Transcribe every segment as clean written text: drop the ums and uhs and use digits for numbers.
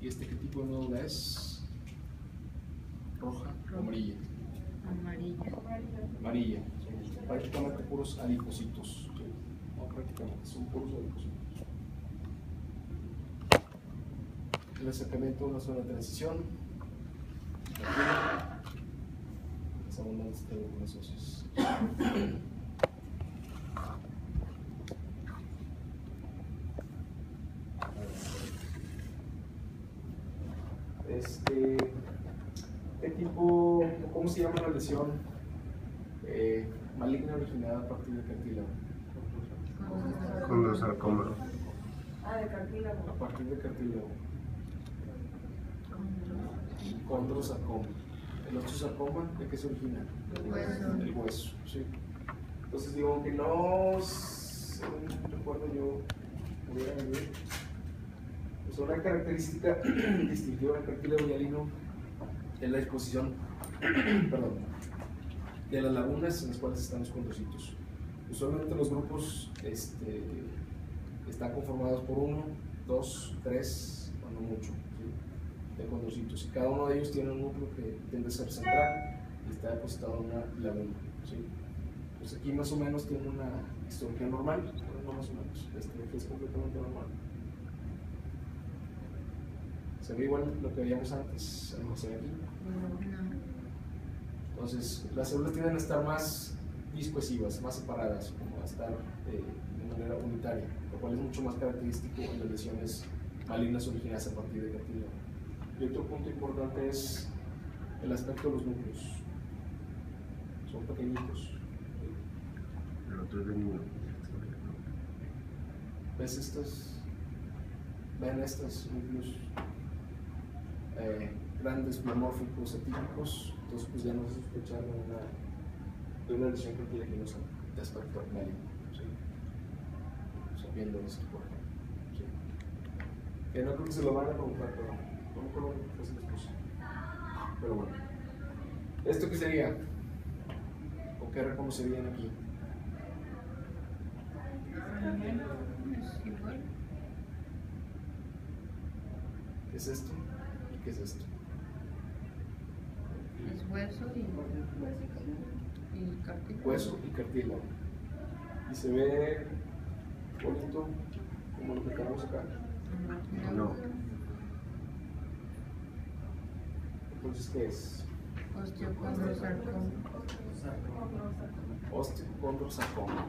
¿Y este qué tipo de médula es? ¿Roja o amarilla? Amarilla. Son prácticamente puros adipocitos. No, prácticamente, son puros adipocitos. El acercamiento a una zona de transición. Las abundantes triángulos óseos. ¿Qué tipo, cómo se llama la lesión maligna originada a partir de cartílago? Condrosarcoma. De cartílago. A partir de cartílago. Condrosarcoma. ¿El osteosarcoma de qué se origina? El hueso. Sí. Entonces digo, aunque no recuerdo yo hubiera venido, pues una característica distintiva del cartílago hialino es la disposición perdón, de las lagunas en las cuales están los condrocitos. Usualmente los grupos están conformados por 1, 2, 3, cuando mucho, ¿sí? De condrocitos. Y cada uno de ellos tiene un núcleo que tiende a ser central y está depositado en una laguna, ¿sí? Pues aquí más o menos tiene una histología normal, no más o menos, que es completamente normal. Se ve igual lo que veíamos antes, no se ve aquí. Entonces, las células tienden a estar más discohesivas, más separadas, como a estar de manera unitaria, lo cual es mucho más característico en las lesiones malignas originadas a partir de cartílago. Y otro punto importante es el aspecto de los núcleos. Son pequeñitos. El otro es benigno. ¿Ves estos? Ven estos núcleos grandes, pleomórficos, atípicos, entonces pues ya no se sospecha de una lesión cartilaginosa de aspecto maligno, ¿sí? O sea, viendo esto por ejemplo, ¿sí? Que no creo que se lo van a preguntar, pero no me acuerdo qué es después. Pero bueno, ¿esto qué sería? ¿O qué reconocerían aquí? ¿Qué es esto? ¿Y qué es esto? Es hueso y cartílago. Hueso y cartílago. Y se ve bonito como lo que tenemos acá. No. Entonces, ¿qué es? Osteocondrosarcoma. Osteocondrosarcoma.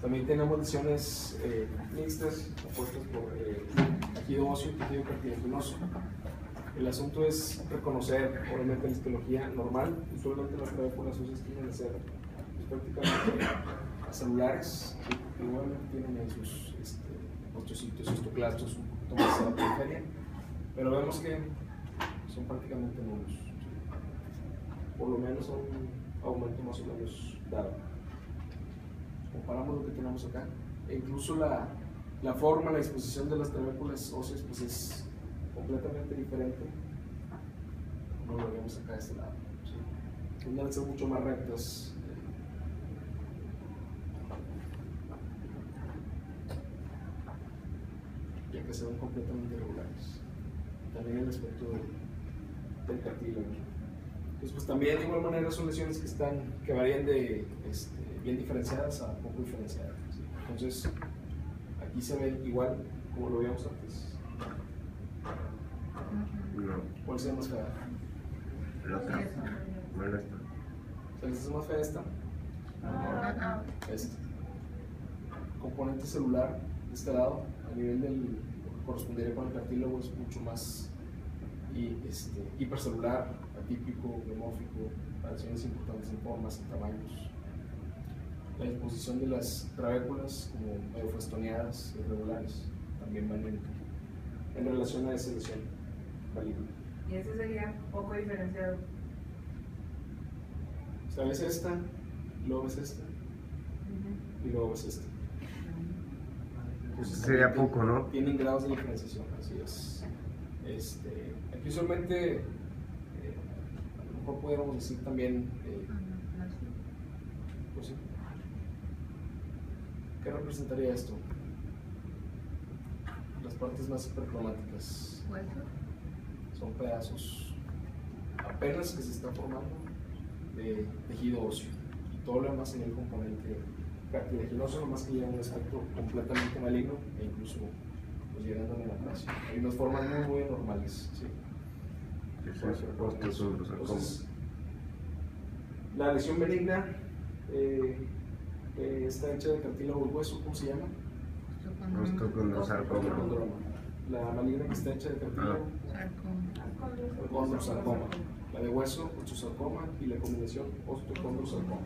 También tenemos lesiones mixtas, compuestas por tejido óseo y tejido cartilaginoso. El asunto es reconocer, obviamente, la histología normal. Usualmente las clavículas óseas tienden a ser prácticamente celulares, que igualmente tienen ahí sus osteocitos, osteoclastos un poquito más a la periferia, pero vemos que son prácticamente nulos. Por lo menos a un aumento más o menos dado. Comparamos lo que tenemos acá, e incluso la forma, la disposición de las clavículas óseas pues es completamente diferente como lo vemos acá de este lado, ¿sí? Tienden a ser mucho más rectas, ya que se ven completamente irregulares. También el aspecto del cartílago. Entonces, pues también de igual manera son lesiones que varían de bien diferenciadas a poco diferenciadas, ¿sí? Entonces aquí se ve igual como lo veíamos antes. No. ¿Cuál sea más fea? La otra. Bueno, esta. ¿Se les hace más fea esta? Esta. Componente celular de este lado, a nivel del lo que correspondería con el cartílago, es mucho más hipercelular, atípico, pleomórfico, variaciones importantes en formas, en tamaños. La disposición de las trabéculas como medio festoneadas, irregulares, también van en relación a esa lesión maligna. Y ese sería poco diferenciado. O sea, ves esta, luego ves esta, y luego ves esta. Entonces, Sería poco, ¿no? Tienen grados de diferenciación, así es. Aquí usualmente, a lo mejor podríamos decir también, pues sí. ¿Qué representaría esto? las partes más hipercromáticas. Hueso. Son pedazos apenas que se está formando de tejido óseo. Todo lo demás sería el componente cartilaginoso, nomás que lleva un aspecto completamente maligno e incluso pues, llegando a la melaplasia. Hay unas formas muy normales. ¿Sí? ¿Qué es eso? Osteocondrosarcoma. Entonces, la lesión benigna está hecha de cartílago del hueso, ¿cómo se llama? Osteocondrosarcoma. Condroma. La maligna que está hecha de cartílago, Sarcoma. condrosarcoma. La de hueso, osteosarcoma, y la combinación osteocondrosarcoma.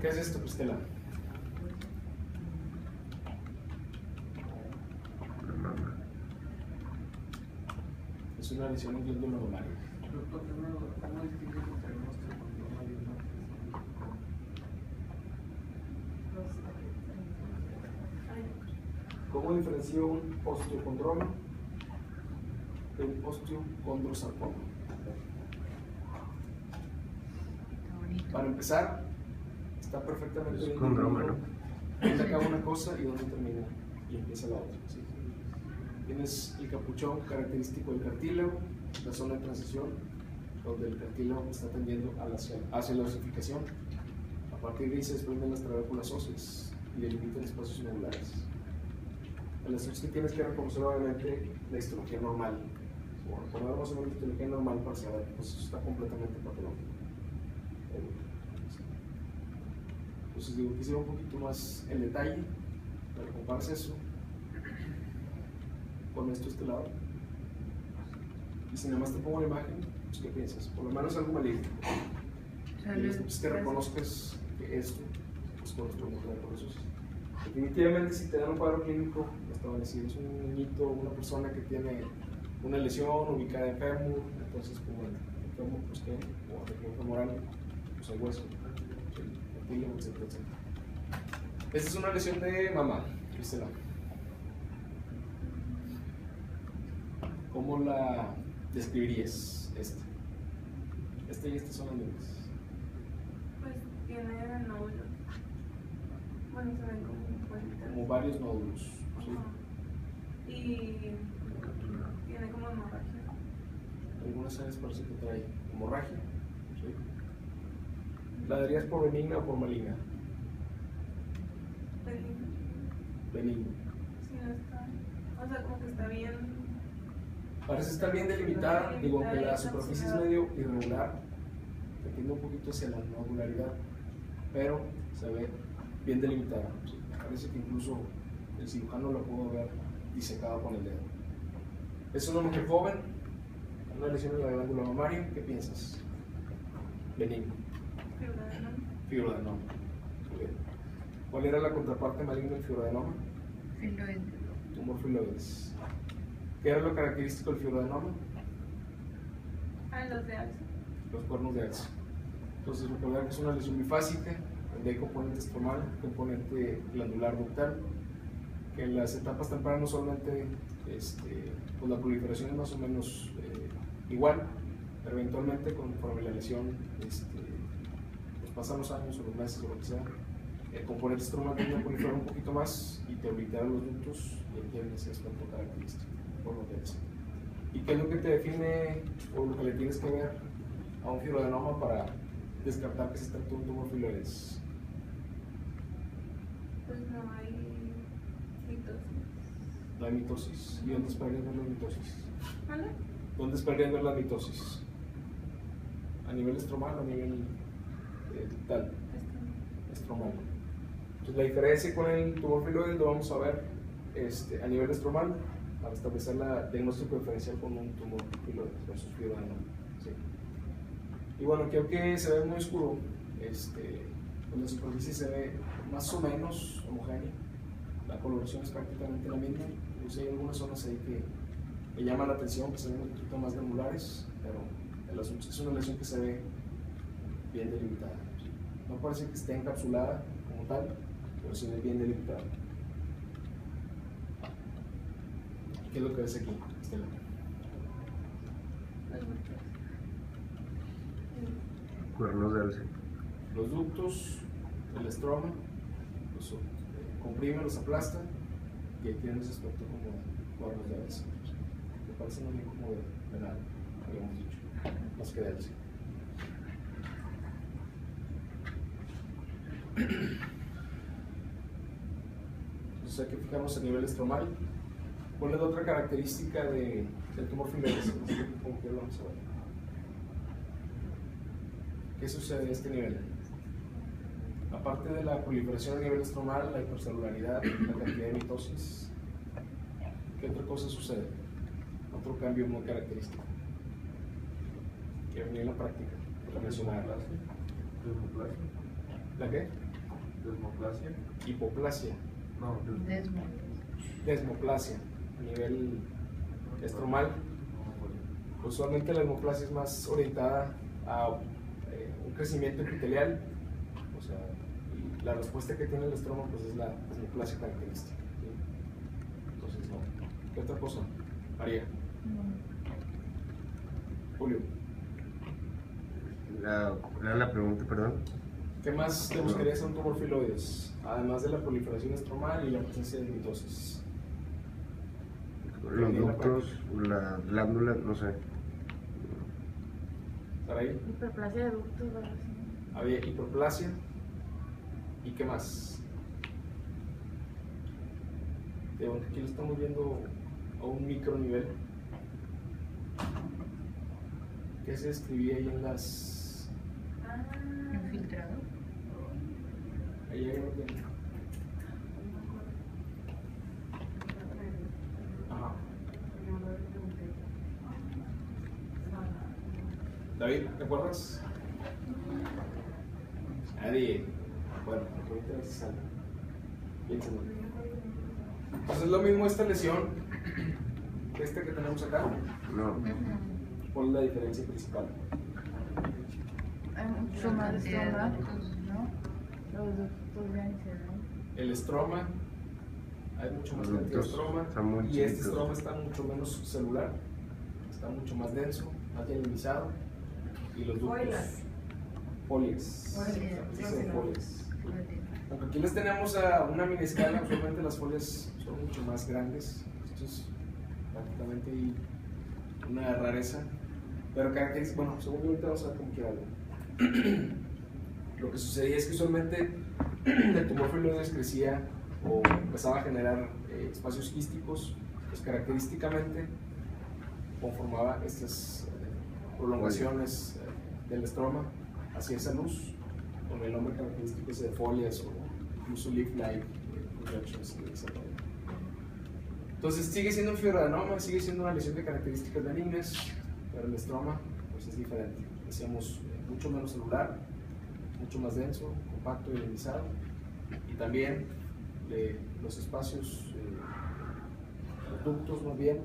¿Qué es esto, Cristela? La mama. Es una lesión en glándula mamaria. ¿Cómo distingues entre un osteocondroma y una? ¿Cómo diferencio un osteocondroma de un osteocondrosarcoma? Está bonito. Para empezar, está perfectamente Es bien condroma, definido dónde acaba una cosa y dónde termina y empieza la otra. ¿Sí? Tienes el capuchón característico del cartílago, la zona de transición, donde el cartílago está tendiendo hacia la osificación. A partir de ahí se desprenden las trabéculas óseas y delimitan espacios medulares. El asunto es que tienes que reconocer obviamente la histología normal. O recordar más o menos la histología normal para saber, pues eso está completamente patológico. Entonces digo, quisiera un poquito más el detalle, para que compares eso con esto este lado. Y si nada más te pongo la imagen, pues ¿qué piensas? Por lo menos algo maligno. Y pues que reconozcas que esto pues corresponde con eso. Definitivamente si te dan un cuadro clínico, establecido es un niñito, una persona que tiene una lesión ubicada en fémur, entonces como el fémur pues qué, o región femoral, pues el hueso, el cartílago, etcétera. Esta es una lesión de mamá, Cristela. ¿Cómo la describirías esta? Esta y estas son las mismas. Pues tiene nódulos. Bueno, se ven como bolitas. Como varios nódulos. ¿Sí? Ajá. Y tiene como hemorragia. Algunas áreas parece que trae hemorragia. ¿Sí? ¿La darías por benigna o por maligna? Benigno. Benigna. Sí, no está. O sea, como que está bien. Parece estar bien delimitada, digo que la superficie es medio irregular, que tiende un poquito hacia la nodularidad, pero se ve bien delimitada. ¿Sí? Parece que incluso el cirujano la pudo haber disecado con el dedo. Es una mujer joven, una lesión en la glándula mamaria. ¿Qué piensas? Benigno. Fibroadenoma. Fibroadenoma. Muy bien. ¿Cuál era la contraparte maligna del fibroadenoma? Filoide. Tumor filoides. ¿Qué era lo característico del fibroadenoma? Ah, los de alza. Los cuernos de alza. Entonces, recordar que es una lesión bifásica, donde hay componente estromal, componente glandular ductal, que en las etapas tempranas solamente pues la proliferación es más o menos igual, pero eventualmente conforme la lesión pues pasan los años o los meses o lo que sea, el componente estromal tiende a proliferar un poquito más y te oblitea los ductos y adquieren ese aspecto característico por lo que es. ¿Y qué es lo que te define o lo que le tienes que ver a un fibroadenoma para descartar que se trata de un tumor filoides? Pues no hay mitosis. La mitosis. ¿Y dónde esperarías ver la mitosis? ¿Vale? ¿Dónde esperarías ver la mitosis? ¿A nivel estromal o a nivel ductal? Estromal. Entonces la diferencia con el tumor filoides lo vamos a ver a nivel estromal para establecer la diagnóstico diferencial con un tumor filoides versus fibroadenoma. ¿Sí? Y bueno, aquí aunque se ve muy oscuro, pues la superficie se ve más o menos homogénea, la coloración es prácticamente la misma, incluso hay algunas zonas ahí que me llaman la atención, que se ven un poquito más granulares, pero el asunto es que es una lesión que se ve bien delimitada. No parece que esté encapsulada como tal, pero se ve bien delimitada. ¿Qué es lo que ves aquí, Estela? Los ductos. Cuernos de alce. Los ductos, el estroma, los comprime, los aplasta y ahí tienen ese aspecto como cuernos de alce. Me parece muy bien como de nada, habíamos dicho, más que de alce. Entonces hay que fijarnos a nivel estromal. ¿Cuál es la otra característica del tumor filoides? Como que lo vamos a ver. ¿Qué sucede a este nivel? Aparte de la proliferación a nivel estromal, la hipercelularidad, la cantidad de mitosis, ¿qué otra cosa sucede? Otro cambio muy característico que venía en la práctica, la mencionada. Desmoplasia. ¿La qué? Desmoplasia. Hipoplasia, No, desmoplasia a nivel estromal. Usualmente la desmoplasia es más orientada a un crecimiento epitelial, o sea, y la respuesta que tiene el estroma pues es la desmoplasia característica, ¿sí? Entonces no. ¿Qué otra cosa? María. Julio. La pregunta, perdón. ¿Qué más te buscaría hacer un tumor filoides? Además de la proliferación estromal y la presencia de mitosis. Los ductos, la glándula, no sé. ¿Estar ahí? Hiperplasia de ductos, ¿verdad? Había hiperplasia. ¿Y qué más? Aquí lo estamos viendo a un micro nivel. ¿Qué se escribía ahí en las...? Infiltrado. Ahí hay algo que... Ajá. David, ¿te acuerdas? Nadie. Bueno, ahorita se sale. Piénsalo. Entonces es lo mismo esta lesión que esta que tenemos acá. No. ¿Cuál es la diferencia principal? Hay mucho La más cantidad de estroma, ductos. ¿no? Los ductos ya ni se ven. El estroma, hay mucho más Los cantidad de ductos estroma están muy y este chiquitos. estroma está mucho menos celular, está mucho más denso, más dialimizado y los ductos folias. Folias. Aunque aquí les tenemos a una mini escala, usualmente las folias son mucho más grandes. Esto es prácticamente una rareza. Pero característica, bueno, según yo ahorita vamos a ver cómo queda algo. Lo que sucedía es que usualmente el tumor filoides crecía o empezaba a generar espacios quísticos, pues característicamente conformaba estas prolongaciones del estroma hacia esa luz, con el nombre característico ese de folias o incluso leaf-like projections, etc. Entonces sigue siendo un fibroadenoma, sigue siendo una lesión de características benignas, pero el estroma pues es diferente. Decíamos mucho menos celular, mucho más denso, compacto y dialimizado, y también los espacios, los ductos más bien,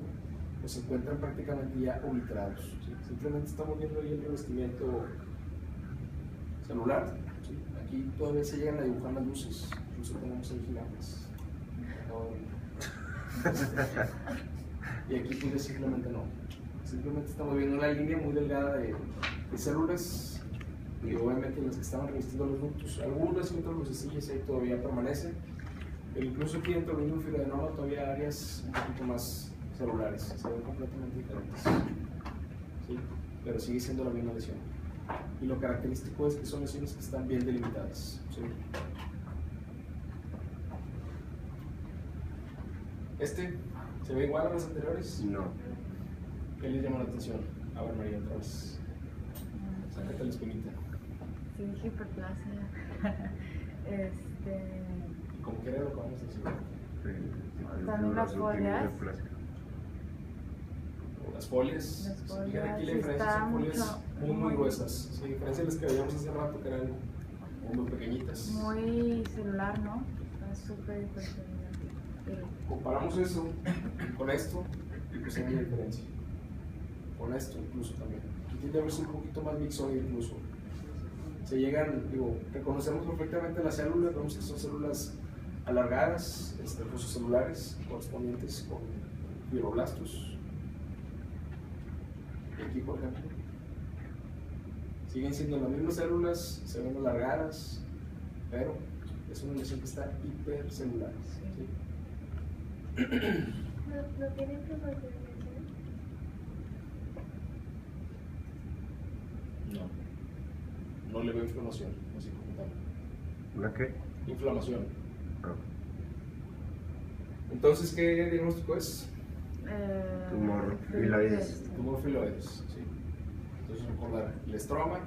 pues se encuentran prácticamente ya obliterados, ¿sí? Simplemente estamos viendo ahí el revestimiento celular, ¿sí? Aquí todavía se llegan a dibujar las luces, incluso tenemos ahí gigantes. Y aquí pues simplemente no. Simplemente estamos viendo una línea muy delgada de células y obviamente las que estaban revestiendo los ductos, algunas y otras lucecillas ahí todavía permanecen, pero incluso aquí dentro del mismo fibroadenoma todavía hay áreas un poquito más celulares, se ven completamente diferentes, ¿sí? Pero sigue siendo la misma lesión. Y lo característico es que son lesiones que están bien delimitadas, ¿sí? ¿Se ve igual a los anteriores? No. ¿Qué les llama la atención? A ver, María, otra vez. Sácate la espinita. Sí, hiperplasia. Y como quiera lo podemos decir. También las folias. Las folias. Las folias, Fíjate aquí la diferencia, está son folias mucho, muy gruesas. Sí, a diferencia de las que veíamos hace rato, que eran muy pequeñitas. Muy celular, ¿no? Está súper hipercelular. Comparamos eso con esto y pues hay una diferencia. Con esto incluso también. Aquí tiende a verse un poquito más mixoide incluso. Se llegan, reconocemos perfectamente las células, vemos que son células alargadas, celulares correspondientes con fibroblastos. Y aquí, por ejemplo, siguen siendo las mismas células, se ven alargadas, pero es una lesión que está hipercelular. ¿Sí? ¿No tiene inflamación? No le veo inflamación, así como tal. ¿Una qué? Inflamación. Ah, Entonces, ¿qué diagnóstico es? tumor filoides. Tumor filoides. ¿Sí? Entonces, recordar, el estroma.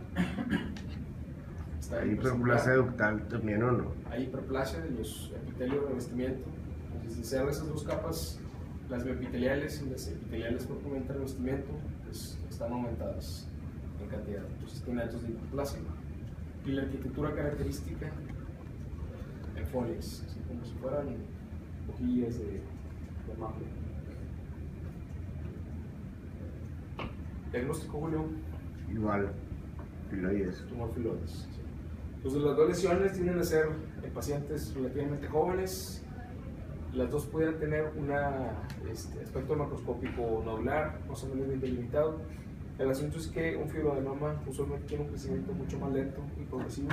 Está ¿Hay hipercelular. hiperplasia ductal también o no? Hay hiperplasia de los epitelios de revestimiento. Entonces, de ser esas dos capas, las biopiteliales y las epiteliales propiamente de revestimiento, pues, están aumentadas en cantidad. Entonces, tiene altos de hiperplasia. Y la arquitectura característica en folias, así como si fueran hojillas de maple. Diagnóstico, Julio. Igual, filoides. Tumor filoides. Sí. Entonces, las dos lesiones tienden a ser en pacientes relativamente jóvenes. Las dos pueden tener un aspecto macroscópico nodular, más o menos bien delimitado. El asunto es que un fibroadenoma usualmente tiene un crecimiento mucho más lento y progresivo,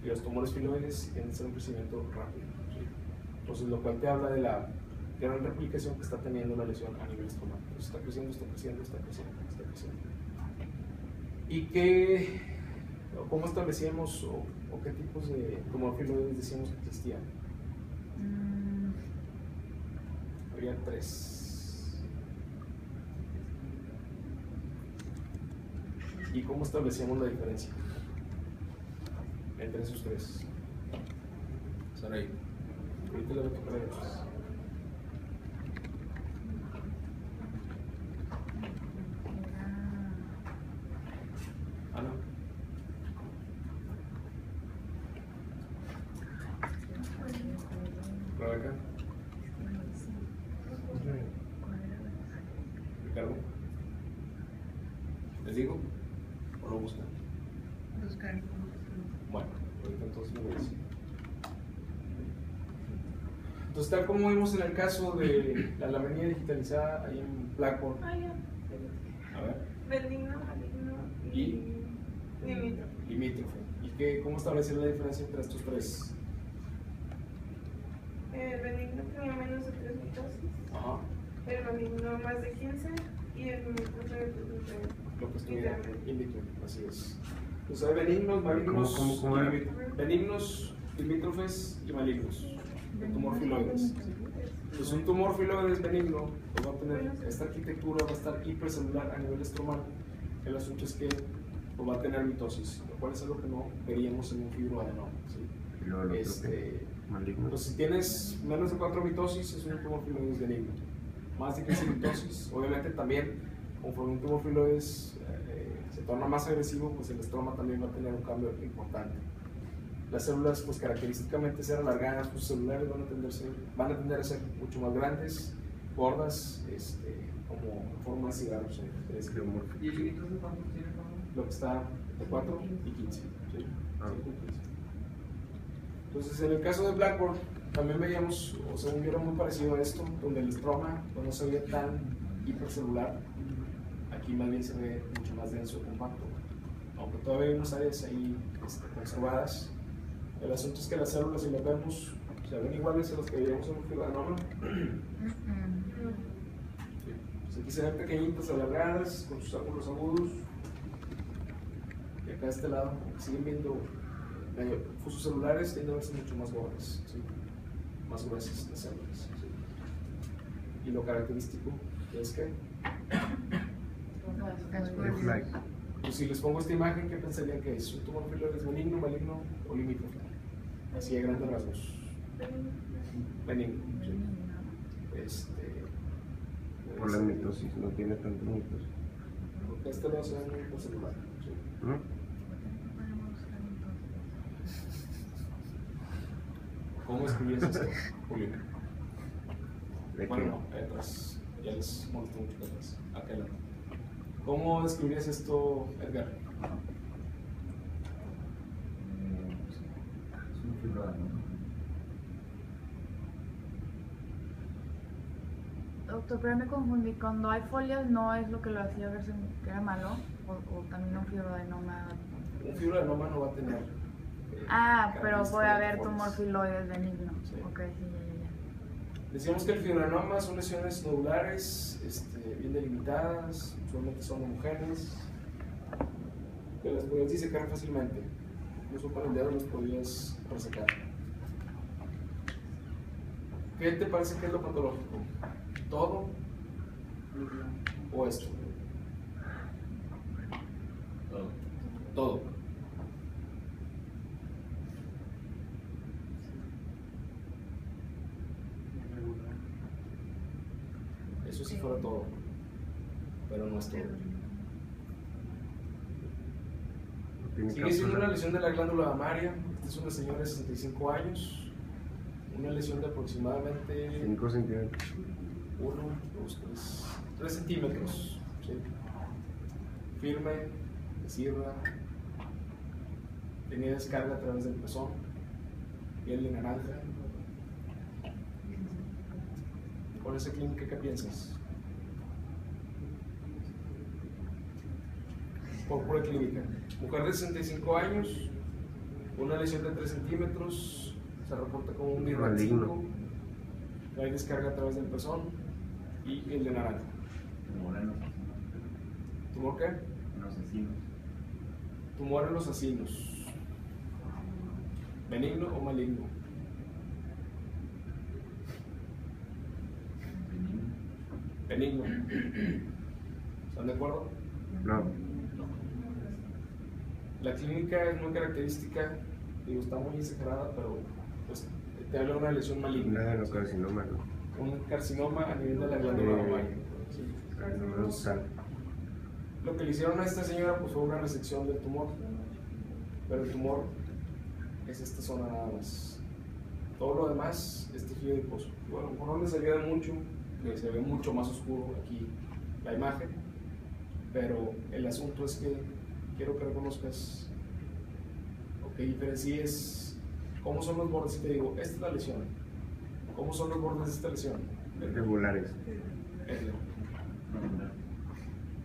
y los tumores filoides tienden a ser un crecimiento rápido. ¿Sí? Entonces, lo cual te habla de la gran replicación que está teniendo la lesión a nivel estomacal. Entonces, está creciendo, está creciendo, está creciendo, está creciendo. ¿Y cómo establecíamos o qué tipos de tumor filoides decíamos que existían? Había 3. ¿Y cómo establecíamos la diferencia entre esos 3? Saray, ahorita le voy a tocar a ellos. Ana. Rebeca. Ricardo. ¿Les digo? ¿O lo buscan? Buscar. Bueno, ahorita entonces me voy a decir. Entonces, tal como vimos en el caso de la laminilla digitalizada ahí en Blackboard. Ah, ya. A ver. Benigno, maligno ¿Y? limítrofe. Limítrofe. ¿Y cómo establecer la diferencia entre estos 3? El benigno tenía menos de 3 mitosis, Ajá. el maligno más de 15 y el limítrofe de Lo que estuviera in between, así es. Entonces hay benignos, malignos, ¿Cómo era? benignos, limítrofes y malignos. El tumor filoides. Entonces un tumor filoides benigno pues va a tener esta arquitectura, va a estar hipercelular a nivel estromal. El asunto es que pues, va a tener mitosis, lo cual es algo que no veríamos en un fibroadenoma. ¿Sí? Y luego el otro qué? Maligno. Pues si tienes menos de 4 mitosis es un tumor filoides benigno. Más de 15 mitosis, obviamente también, conforme un tumor filoides se torna más agresivo, pues el estroma también va a tener un cambio importante. Las células, pues característicamente ser alargadas, pues celulares van a tender a ser mucho más grandes, gordas, como en forma de cigarros. ¿Y el limítrofe cuánto tiene? Lo que está de 4 y 15. ¿Sí? Ah. 5 y 15. Entonces, en el caso de Blackboard, también veíamos, o según yo era muy parecido a esto, donde el estroma pues, no se veía tan hipercelular. Aquí más bien se ve mucho más denso, compacto. Aunque todavía hay unas áreas ahí conservadas. El asunto es que las células, si las vemos, se ven iguales a las que veíamos en un fibroadenoma. Sí. Pues aquí se ven pequeñitas, alargadas, con sus ángulos agudos. Y acá de este lado, aunque siguen viendo fusos celulares, tienden a verse mucho más gordas, ¿sí? Más gruesas las células. ¿Sí? Y lo característico es que, Looks like. pues si les pongo esta imagen, ¿qué pensarían que es? ¿Un tumor filoides benigno, maligno o limítrofe? Así de grandes rasgos. Benigno. ¿Sí? Por la mitosis, no tiene tanto mitosis. Porque este no se ve muy hipercelular. ¿Sí? ¿No? ¿Cómo escribías esto, Julio? ¿De Bueno, no, atrás. Ya les molestó mucho atrás. Acá lado. ¿Cómo describirías esto, Edgar? Es un fibroadenoma. Doctor, pero me confundí. Cuando hay folias, no es lo que lo hacía verse que era malo, o también un fibroadenoma. Un fibroadenoma no va a tener Pero voy a ver tumor características. filoides benigno. Sí. Ok, sí, ya. Decíamos que el fibroadenoma son lesiones nodulares, bien delimitadas, usualmente son homogéneas, que las podías disecar fácilmente, incluso con el dedo las podías resecar. ¿Qué te parece que es lo patológico? ¿Todo o esto? Todo. Irregular. Eso sí fuera todo, pero no es todo. No tiene Sigue siendo una cápsula. lesión de la glándula mamaria. Esta es una señora de 65 años, una lesión de aproximadamente 5 centímetros. 1, 2, 3 centímetros. ¿Sí? Firme, desirra, tenía descarga a través del pezón, piel de naranja. Con esa clínica, ¿qué piensas? Por pura clínica. Mujer de 65 años, una lesión de 3 centímetros, se reporta como un Maligno. mirracito, hay descarga a través del pezón y piel de naranja. ¿Tumor qué? Tumor en los acinos. ¿Benigno o maligno? Benigno. ¿Están de acuerdo? No. La clínica es muy característica, digo, está muy exagerada, pero pues, te habla de una lesión Una maligna. adenocarcinoma, ¿no? Un carcinoma a nivel de la glándula mamaria. Sí. Carcinoma ductal. Lo que le hicieron a esta señora pues, fue una resección del tumor, pero el tumor es esta zona nada más. Todo lo demás es tejido adiposo. Bueno, por no les ayuda mucho, que se ve mucho más oscuro aquí la imagen, pero el asunto es que quiero que reconozcas o que diferencies cómo son los bordes. Si te digo, esta es la lesión, ¿cómo son los bordes de esta lesión? Irregulares.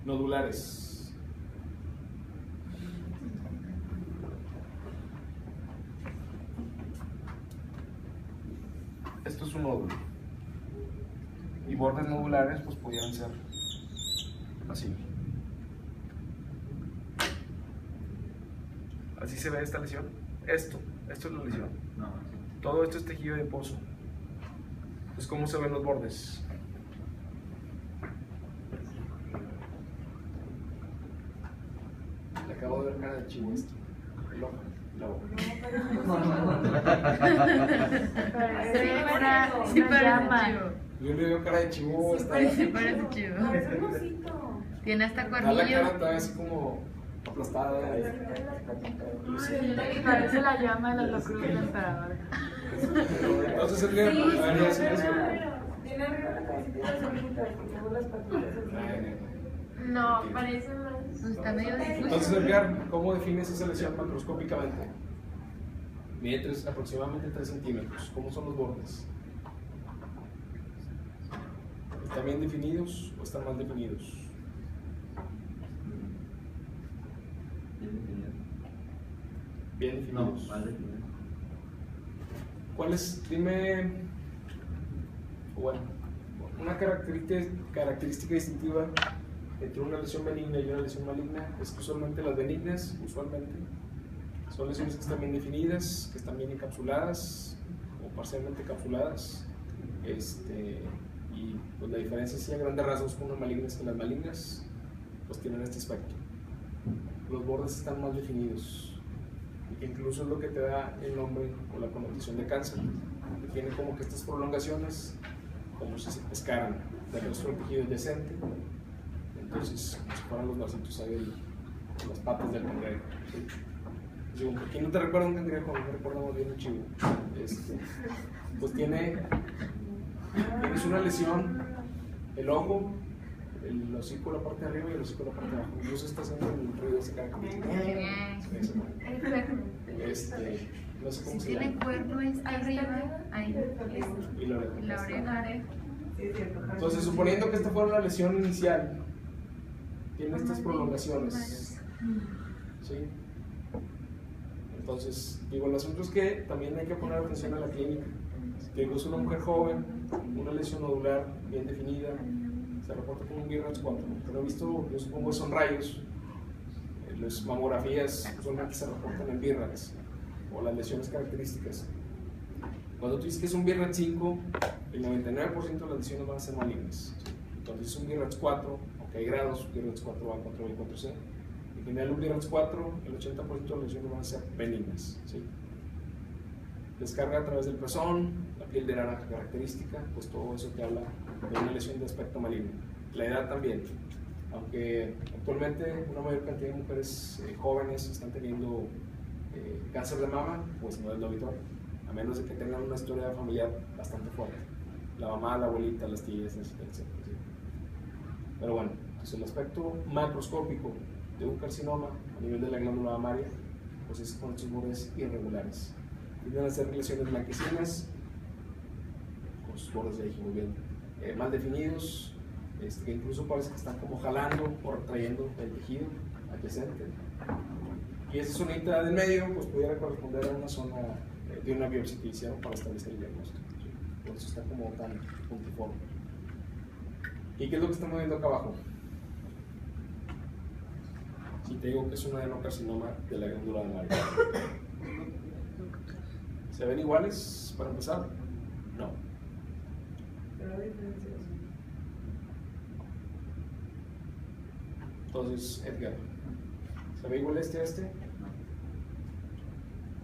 Nodulares. Esto es un nódulo. Y bordes nodulares pues podrían ser así. Así se ve esta lesión. Esto es la lesión. Todo esto es tejido adiposo. Pues ¿cómo se ven los bordes? Le acabo de ver cara de chivo esto. El ojo, la boca. Sí, una llama. chivo. Yo le veo cara de chivo. Sí, Está, Sí parece chivo. Parece un osito. Tiene hasta está la cuernillo. cara todavía así como aplastada. Parece la llama de la cruz del emperador. Entonces el día Sí, a ver, ya se tiene les- arriba. Tiene arriba la cabecita de solita, porque luego las patitas así. No, parece más. Está medio difuso. Entonces, Edgar, ¿cómo defines esa lesión macroscópicamente? Mide aproximadamente 3 centímetros. ¿Cómo son los bordes? ¿Están bien definidos o están mal definidos? Bien definidos. ¿Cuál es? Dime, bueno, una característica distintiva entre una lesión benigna y una lesión maligna es que usualmente las benignas, son lesiones que están bien definidas, que están bien encapsuladas o parcialmente encapsuladas. Y pues la diferencia sí a grandes rasgos con las malignas que las malignas pues tienen este aspecto. Los bordes están más definidos, y que incluso es lo que te da el nombre o la connotación de cáncer, que tiene como que estas prolongaciones como si se pescaran del resto del tejido adyacente. Entonces, como si fueran los vasitos ahí de las patas del cangrejo. ¿Sí? Digo, ¿quién no te recuerda un cangrejo? No recordamos bien un chivo. Pues tienes una lesión, el ojo, el hocico la parte de arriba y el hocico la parte de abajo. Incluso está haciendo el ruido de esa característica. No sé cómo Si se llama. tiene cuerno es arriba, ahí. Y la oreja. La oreja. Sí, es cierto. Entonces, suponiendo que esta fuera una lesión inicial, tiene estas prolongaciones. ¿Sí? Entonces, digo, el asunto es que también hay que poner atención a la clínica. Digo, es una mujer joven, una lesión nodular bien definida, se reporta como un BRAF 4, pero he visto, yo supongo que son rayos, las mamografías usualmente se reportan en BRAFs o las lesiones características. Cuando tú dices que es un BRAF 5, el 99% de las lesiones van a ser malignas. Entonces es un BRAF 4, aunque hay grados, BRAF 4A, 4B, 4C. En general un BRAF 4, el 80% de las lesiones van a ser benignas, ¿sí? Descarga a través del pezón, la piel de naranja característica, pues todo eso te habla de una lesión de aspecto maligno. La edad también, aunque actualmente una mayor cantidad de mujeres jóvenes están teniendo cáncer de mama, pues no es lo habitual, a menos de que tengan una historia familiar bastante fuerte. La mamá, la abuelita, las tías, etc. ¿Sí? Pero bueno, pues el aspecto macroscópico de un carcinoma a nivel de la glándula mamaria, pues es con estos bordes irregulares. Tienden a ser lesiones blanquecinas, con sus bordes de ahí muy bien mal definidos, que incluso parece que están como jalando o retrayendo el tejido adyacente. Y esa zonita del medio pues pudiera corresponder a una zona de una biopsia que hicieron para establecer el diagnóstico. ¿Sí? Por eso está como tan puntiforme. ¿Y qué es lo que estamos viendo acá abajo? Si te digo que es un adenocarcinoma de la glándula mamaria. ¿Se ven iguales para empezar? No. Pero hay diferencias. Entonces, Edgar, ¿se ve igual este a este?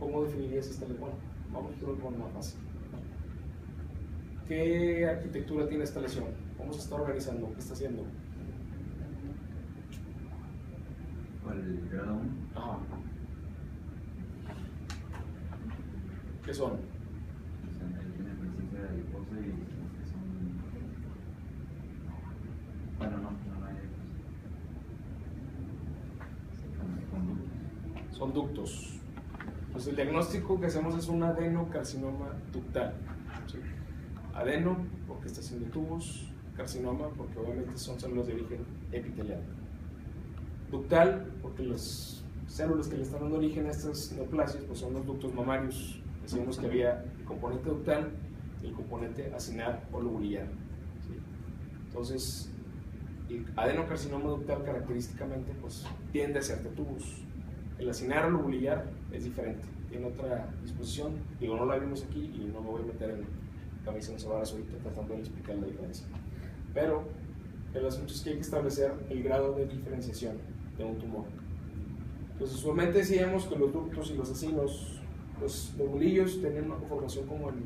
¿Cómo definirías esta lesión? Bueno, vamos por una más fácil. ¿Qué arquitectura tiene esta lesión? ¿Cómo se está organizando? ¿Qué está haciendo? El grado 1. Ajá. ¿Qué son? Tiene presencia de adiposa y son. Bueno, no hay adiposa. Son ductos. Pues el diagnóstico que hacemos es un adenocarcinoma ductal. ¿Sí? Adeno, porque está haciendo tubos, carcinoma, porque obviamente son células de origen epitelial. Ductal, porque las células que le están dando origen a estas neoplasias pues son los ductos mamarios. Decíamos que había el componente ductal y el componente acinar o lobulillar. ¿Sí? Entonces, el adenocarcinoma ductal característicamente pues, tiende a ser de tubos. El acinar o lobulillar es diferente, tiene otra disposición. Digo, no la vimos aquí y no me voy a meter en camisa de varas ahorita tratando de explicar la diferencia. Pero el asunto es que hay que establecer el grado de diferenciación de un tumor. Entonces, usualmente decíamos que los ductos y los acinos, los lobulillos tenían una conformación como en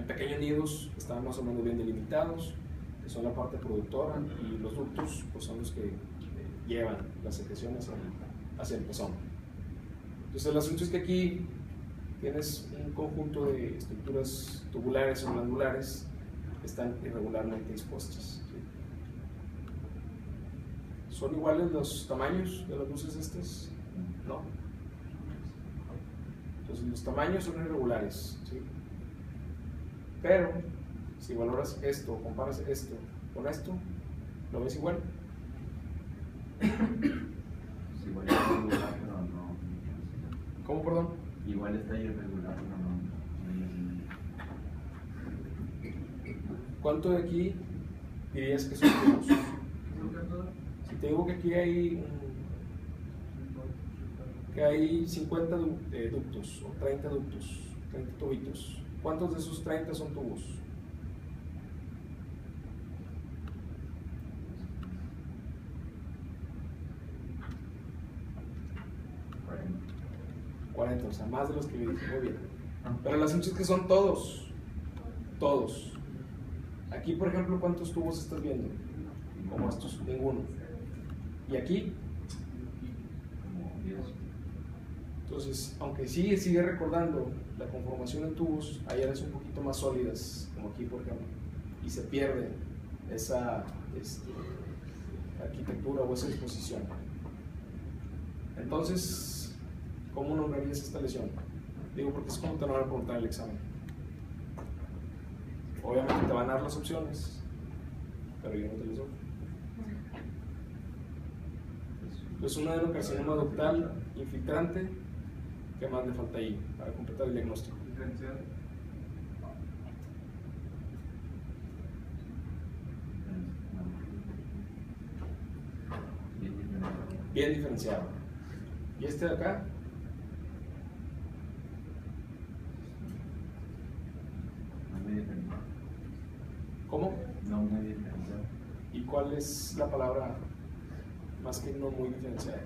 pequeños nidos, estaban más o menos bien delimitados, que son la parte productora, y los ductos pues, son los que llevan las secreciones hacia el pezón. Entonces, el asunto es que aquí tienes un conjunto de estructuras tubulares o glandulares que están irregularmente dispuestas. ¿Sí? ¿Son iguales los tamaños de las luces estas? No. Entonces los tamaños son irregulares, ¿sí? Pero si valoras esto o comparas esto con esto, ¿lo ves igual? Pues igual está irregular, pero no. ¿Cómo, perdón? Igual está irregular, pero no. ¿Cuánto de aquí dirías que son tubos? Si te digo que aquí hay 50 ductos o 30 ductos, 30 tubitos, ¿cuántos de esos 30 son tubos? O sea, más de los que le dije, muy bien. Pero el asunto es que son todos. Aquí, por ejemplo, ¿cuántos tubos estás viendo? Como estos, ninguno. ¿Y aquí? Como 10. Entonces, aunque sigue recordando la conformación en tubos, hay áreas un poquito más sólidas, como aquí, por ejemplo, y se pierde esa arquitectura o esa disposición. Entonces, ¿cómo nombrarías esta lesión? Digo, porque es como te lo van a preguntar en el examen. Obviamente te van a dar las opciones, pero yo no te las doy. Es un adenocarcinoma ductal infiltrante. ¿Qué más le falta ahí para completar el diagnóstico? Diferencial. Bien diferenciado. ¿Y este de acá? No muy diferenciado. ¿Cómo? No muy diferenciado. ¿Y cuál es la palabra más que no muy diferenciada?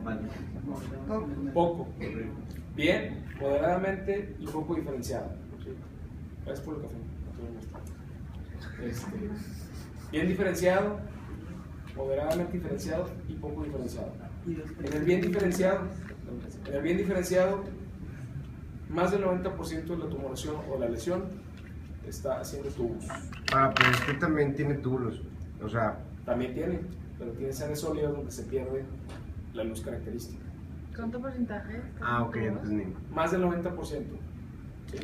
Mal. Poco. Bien, moderadamente y poco diferenciado. ¿Sí? Gracias por el café. Bien diferenciado, moderadamente diferenciado y poco diferenciado. En el bien diferenciado, más del 90% de la tumoración o la lesión está haciendo tubos. Ah, pero este también tiene túbulos. O sea, También tiene, pero tiene sangre sólida donde se pierde la luz característica. ¿Cuánto porcentaje? ok, entendí. Más del 90%. ¿Sí?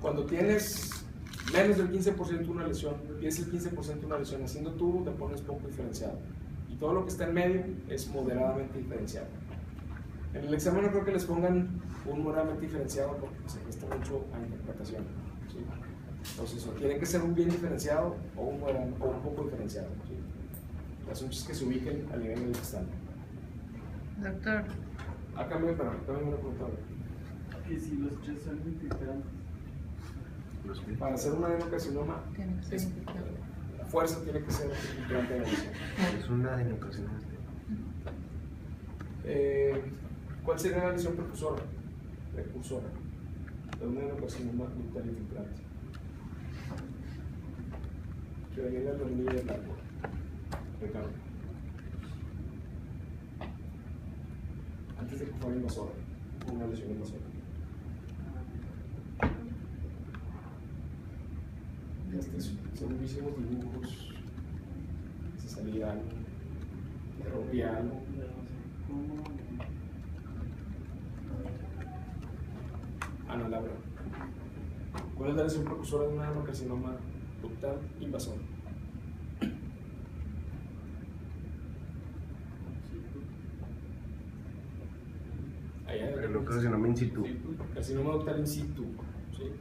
Cuando tienes menos del 15% una lesión, tienes el 15% una lesión haciendo tubo, te pones poco diferenciado. Y todo lo que está en medio es moderadamente diferenciado. En el examen no creo que les pongan un moderadamente diferenciado porque se presta mucho a interpretación. ¿Sí? Entonces, o tiene que ser un bien diferenciado o un poco diferenciado. ¿Sí? El asunto es que se ubiquen al nivel del estándar. Doctor, Cambio una pregunta. Que si los tres son infiltrantes. Para hacer un adenocarcinoma, tiene que ser infiltrado. la fuerza tiene que ser infiltrante de la lesión. Es una adenocarcinoma. ¿Cuál sería la lesión precursora de un adenocarcinoma ductal infiltrante? Que venía la hornilla del árbol. Ricardo. Antes de que fuera invasora, una lesión invasora. Según hicimos dibujos, se salía algo, se rompía algo. No, la verdad. ¿Cuál es la lesión precursora de un adenocarcinoma ductal invasor? El adenocarcinoma in situ. Carcinoma ductal in situ. ¿Sí?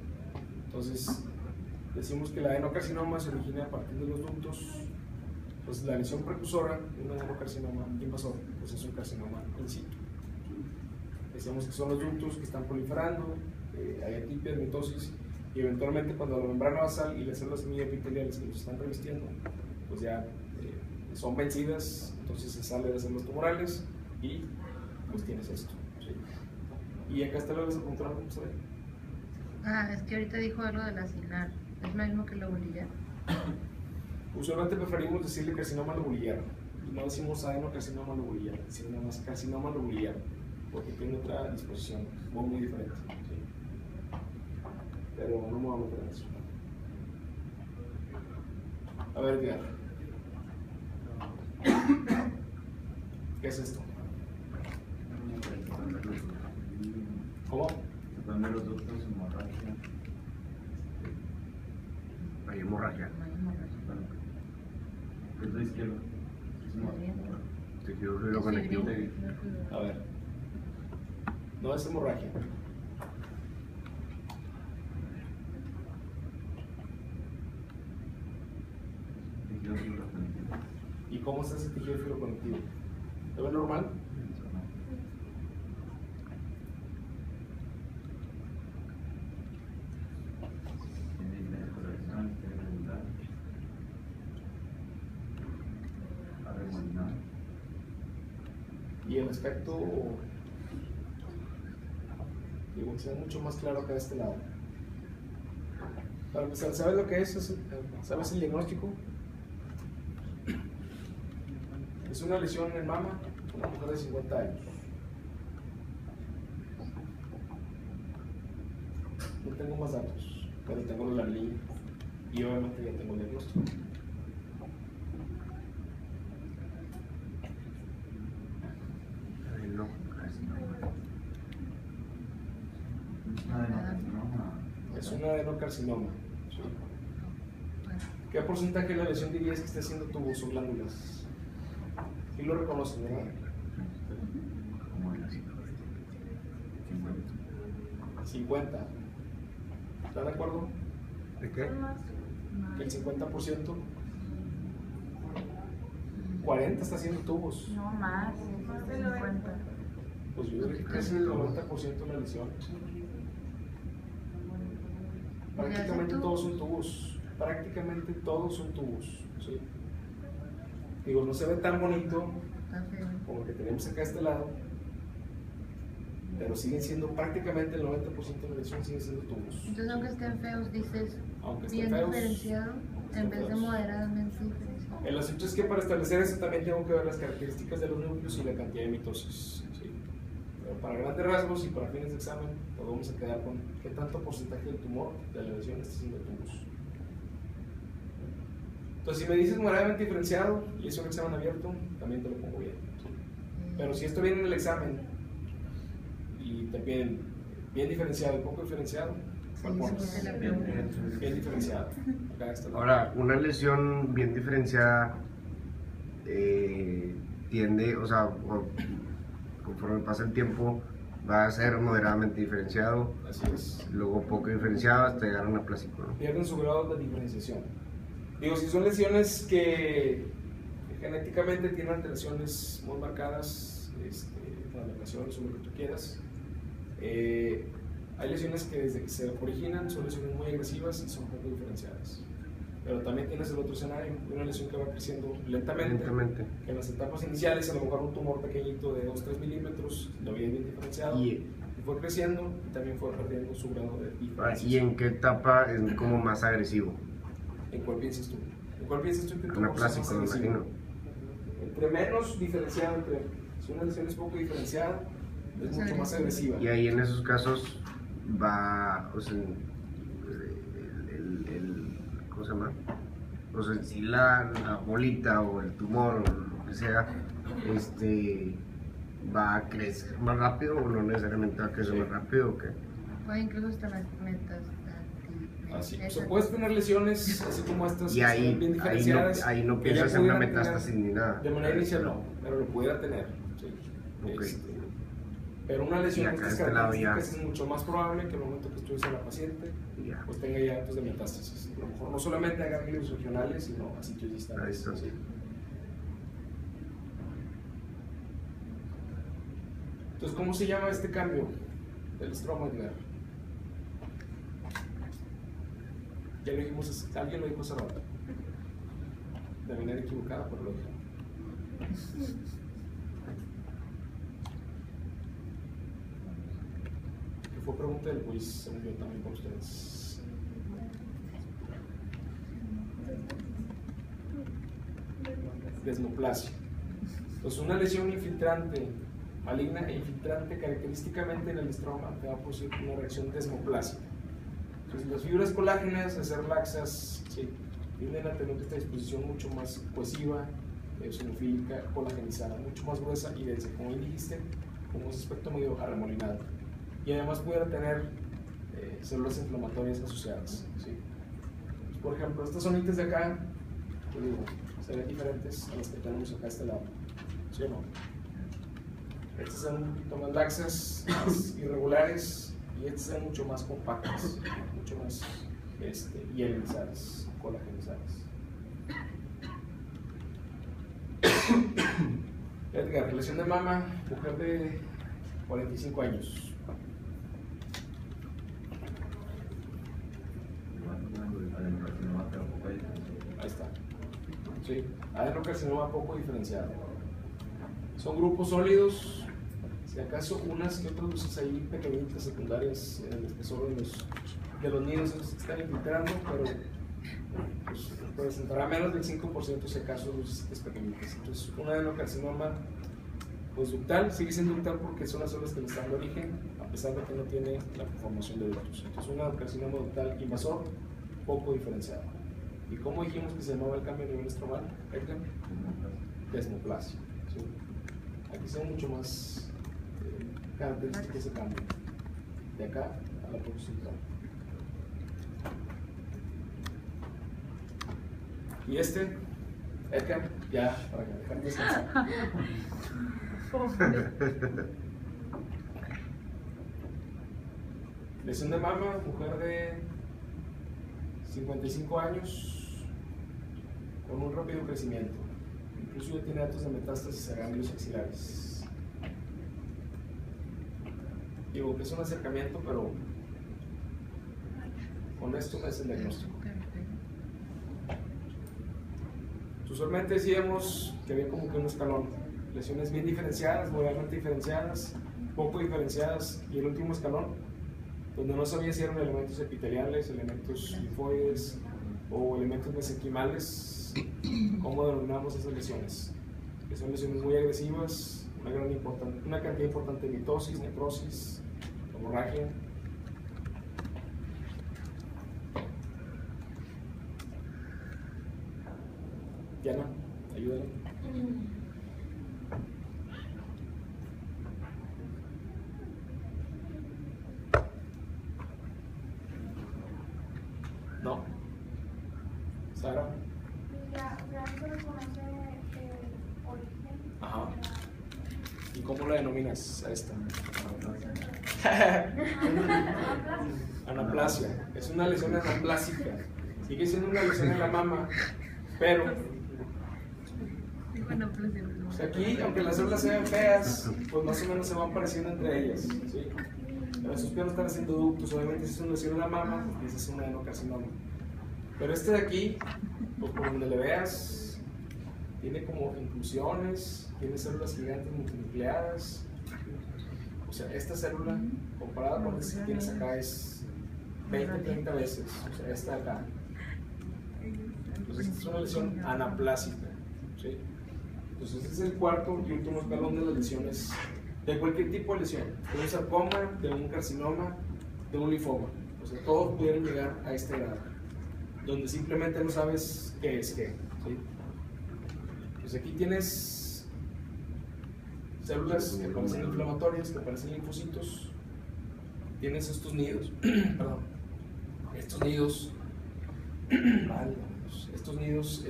Entonces, decimos que el adenocarcinoma se origina a partir de los ductos. Pues la lesión precursora de un adenocarcinoma invasor, pues es un carcinoma in situ. Decíamos que son los ductos que están proliferando, hay atipias, mitosis, y eventualmente cuando la membrana basal y las células semilla-epiteliales que los están revistiendo, pues ya son vencidas, entonces se sale de las células tumorales y pues tienes esto. ¿Sí? Y acá está lo de control, ¿cómo se ve? es que ahorita dijo algo de la sinar. ¿Es lo mismo que lobulillar? Usualmente preferimos decirle carcinoma lobulillar, y no decimos adenocarcinoma lobulillar, decimos nada más carcinoma lobulillar, porque tiene otra disposición muy diferente. ¿Sí? Pero no me voy a meter en eso. A ver, Edgar. ¿Qué es esto? ¿Cómo? Se pueden ver los ductos hemorragia. Hay hemorragia. No hay hemorragia. Bueno, es la izquierda. Es hemorragia. Tejido fluido conectivo. A ver. No es hemorragia. Tejido fibroconectivo. ¿Y cómo está ese tejido fibroconectivo? ¿Lo ve normal? Tiene hipercoloración, irregular. Arremolinado. Y el aspecto, digo, que sea mucho más claro acá de este lado. Para empezar, ¿sabes lo que es? ¿Sabes el diagnóstico? Es una lesión en mama, una mujer de 50 años. No tengo más datos, pero tengo la línea y obviamente ya tengo el diagnóstico. No. Es una adenocarcinoma. Es un adenocarcinoma. ¿Sí? ¿Qué porcentaje de la lesión dirías que está haciendo tubos o glándulas? Y lo reconocen, ¿verdad? Como en la 50. 50. ¿Están de acuerdo? ¿De qué? Que el 50%, 40 está haciendo tubos. No más, 50. Pues yo diría que es el 90% de la lesión. Prácticamente todos son tubos. Prácticamente todos son tubos. ¿Sí? Digo, no se ve tan bonito Está feo. como el que tenemos acá a este lado, pero siguen siendo prácticamente el 90% de la lesión siguen siendo tubos. Entonces, aunque estén feos, dices Aunque estén bien feos, diferenciado en vez de feos. moderadamente diferenciado. El asunto es que para establecer eso también tengo que ver las características de los núcleos y la cantidad de mitosis. ¿Sí? Pero para grandes rasgos y para fines de examen, nos vamos a quedar con qué tanto porcentaje del tumor de la lesión está siendo tubos. Entonces, si me dices moderadamente diferenciado y es un examen abierto, también te lo pongo bien. ¿Sí? Pero si esto viene en el examen y te piden bien diferenciado y poco diferenciado, ¿cuál Sí, pones? sí, se la pregunta. Bien diferenciado. Acá está. Ahora, una lesión bien diferenciada tiende, o sea, conforme pasa el tiempo, va a ser moderadamente diferenciado, Así es. luego poco diferenciado hasta llegar a una plásico, ¿no? Pierden su grado de diferenciación. Digo, si son lesiones que genéticamente tienen alteraciones muy marcadas, translocaciones o lo que tú quieras, hay lesiones que desde que se originan son lesiones muy agresivas y son poco diferenciadas. Pero también tienes el otro escenario, una lesión que va creciendo lentamente. Que en las etapas iniciales a lo mejor un tumor pequeñito de 2-3 milímetros lo había bien diferenciado y fue creciendo y también fue perdiendo su grado de diferenciación. ¿Y en qué etapa es como más agresivo? ¿En cuál piensas tú? ¿En cuál piensas tú que tu Una tumor sea más plásico, me agresivo? imagino. Entre menos diferenciado, si una lesión es poco diferenciada, es mucho más agresiva. Y ahí en esos casos va, o sea, ¿cómo se llama? O sea, si la bolita o el tumor o lo que sea, va a crecer más rápido o no necesariamente va a crecer más rápido o qué. Puede incluso hasta las metas. Así, o sea, puedes tener lesiones así como estas Y ahí, bien diferenciadas. ahí no que ya piensas en una pudieran metástasis tener- ni nada. De manera inicial no, pero lo pudiera tener. Sí. Ok. Pero una lesión Y de acá estas de este lado ya. características es mucho más probable que el momento que estudies a la paciente Ya. pues tenga ya actos de metástasis. A lo mejor no solamente a ganglios regionales, sino a sitios Ahí distales. está. Sí. Entonces, ¿cómo se llama este cambio del estroma, Edgar? Ya lo dijimos, alguien lo dijo hace rato. De manera equivocada, pero lo dijo. Que fue pregunta del quiz, según yo también por ustedes. Desmoplasia. Entonces, una lesión infiltrante, maligna e infiltrante, característicamente en el estroma, te va a producir una reacción desmoplásica. Entonces, las fibras colágenas, al ser laxas, sí, tienden a tener esta disposición mucho más cohesiva, eosinofílica, colagenizada, mucho más gruesa y densa, como bien dijiste, con un aspecto medio arremolinado. Y además pudiera tener células inflamatorias asociadas. ¿Sí? Pues, por ejemplo, estas zonitas de acá, te digo, se ven diferentes a las que tenemos acá a este lado. ¿Sí o no? Estas son un poquito más laxas, más irregulares, y estas son mucho más compactas, mucho más hielinizadas, colagenizadas. Edgar, lesión de mama, mujer de 45 años. Ahí está. Sí, adenocarcinoma poco diferenciado. Son grupos sólidos, si acaso unas que otras luces ahí pequeñitas secundarias en el espesor de los nidos que están infiltrando, pero pues, presentará menos del 5% si acaso luces pequeñitas. Entonces, un adenocarcinoma pues ductal, sigue siendo ductal porque son las células que le están de origen, a pesar de que no tiene la conformación de ductos. Entonces, un adenocarcinoma ductal invasor, poco diferenciado. ¿Y cómo dijimos que se llamaba el cambio a nivel estromal? Edgar? Desmoplasia. ¿Sí? Aquí son mucho más características de ese cambio. De acá a la proximidad. Y Edgar, ya, para dejar descansar. Lesión de mama, mujer de 55 años con un rápido crecimiento. Incluso ya tiene datos de metástasis a ganglios axilares. Digo que es un acercamiento, pero con esto es el diagnóstico. Usualmente decíamos que había como que un escalón, lesiones bien diferenciadas, moderadamente diferenciadas, poco diferenciadas, y el último escalón, donde no sabía si eran elementos epiteliales, elementos linfoides o elementos mesenquimales. ¿Cómo denominamos esas lesiones? Que son lesiones muy agresivas, una cantidad importante de mitosis, necrosis, hemorragia. Diana, ayúdale. No. Sara. Ya se reconoce el origen. Ajá. ¿Y cómo la denominas a esta? Anaplasia. Es una lesión anaplásica. Sigue siendo una lesión en la mama, pero pues aquí, aunque las células sean feas, pues más o menos se van pareciendo entre ellas. ¿Sí? Pero sus piernas están haciendo ductos. Obviamente, si es una lesión en la mama, pues es un adenocarcinoma. Pero este de aquí, pues por donde le veas, tiene como inclusiones, tiene células gigantes multinucleadas. O sea, esta célula, comparada con las que tienes acá, es 20, 30 veces. O sea, esta de acá. Entonces, esta es una lesión anaplásica. ¿Sí? Entonces, este es el cuarto y último escalón de las lesiones, de cualquier tipo de lesión, de un sarcoma, de un carcinoma, de un linfoma. O sea, todos pudieron llegar a este grado, donde simplemente no sabes qué es qué. ¿Sí? Pues aquí tienes células que parecen inflamatorias, que parecen linfocitos. Tienes estos nidos, perdón, estos nidos, estos nidos,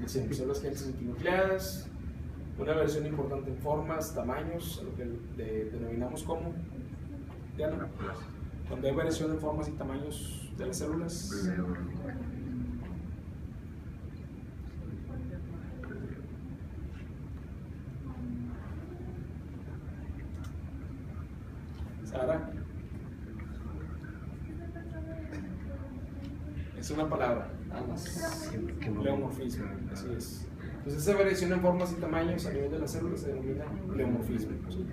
células gigantes multinucleadas, una versión importante en formas, tamaños, a lo que denominamos como, ya no, cuando hay variación en formas y tamaños de las células. Sara, es una palabra, nada más. Pleomorfismo, así es. Entonces, esa variación en formas y tamaños a nivel de las células se denomina pleomorfismo. ¿Sí?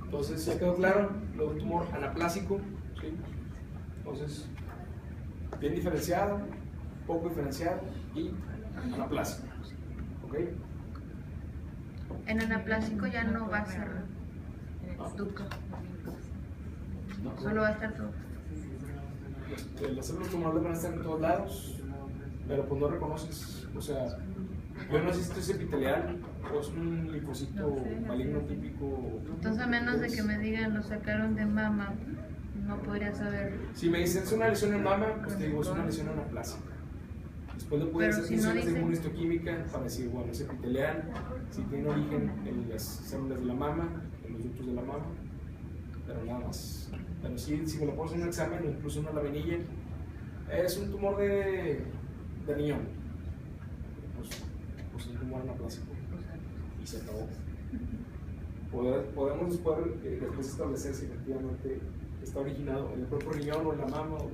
Entonces, ¿ya quedó claro? Lo de un tumor anaplásico. ¿Sí? Entonces, bien diferenciado, poco diferenciado y anaplásico. ¿Ok? En anaplásico ya no va a ser ducto. Solo va a estar todo. Las células tumorales van a estar en todos lados, pero pues no reconoces, o sea, yo no sé si esto es epitelial o es un linfocito maligno típico. Entonces, a menos de que me digan lo sacaron de mama, no podría saber. Si me dicen es una lesión en mama, pues te digo es una lesión anaplásica. Después le pueden hacer funciones de inmunistoquímica para decir, bueno, es epitelial, si tiene origen en las células de la mama, en los ductos de la mama, pero nada más. Pero sí, si me lo pones en un examen o incluso una laminilla, es un tumor de riñón. Pues es un tumor anaplásico. Y se acabó. Podemos después establecer si efectivamente está originado en el propio riñón o en la mama o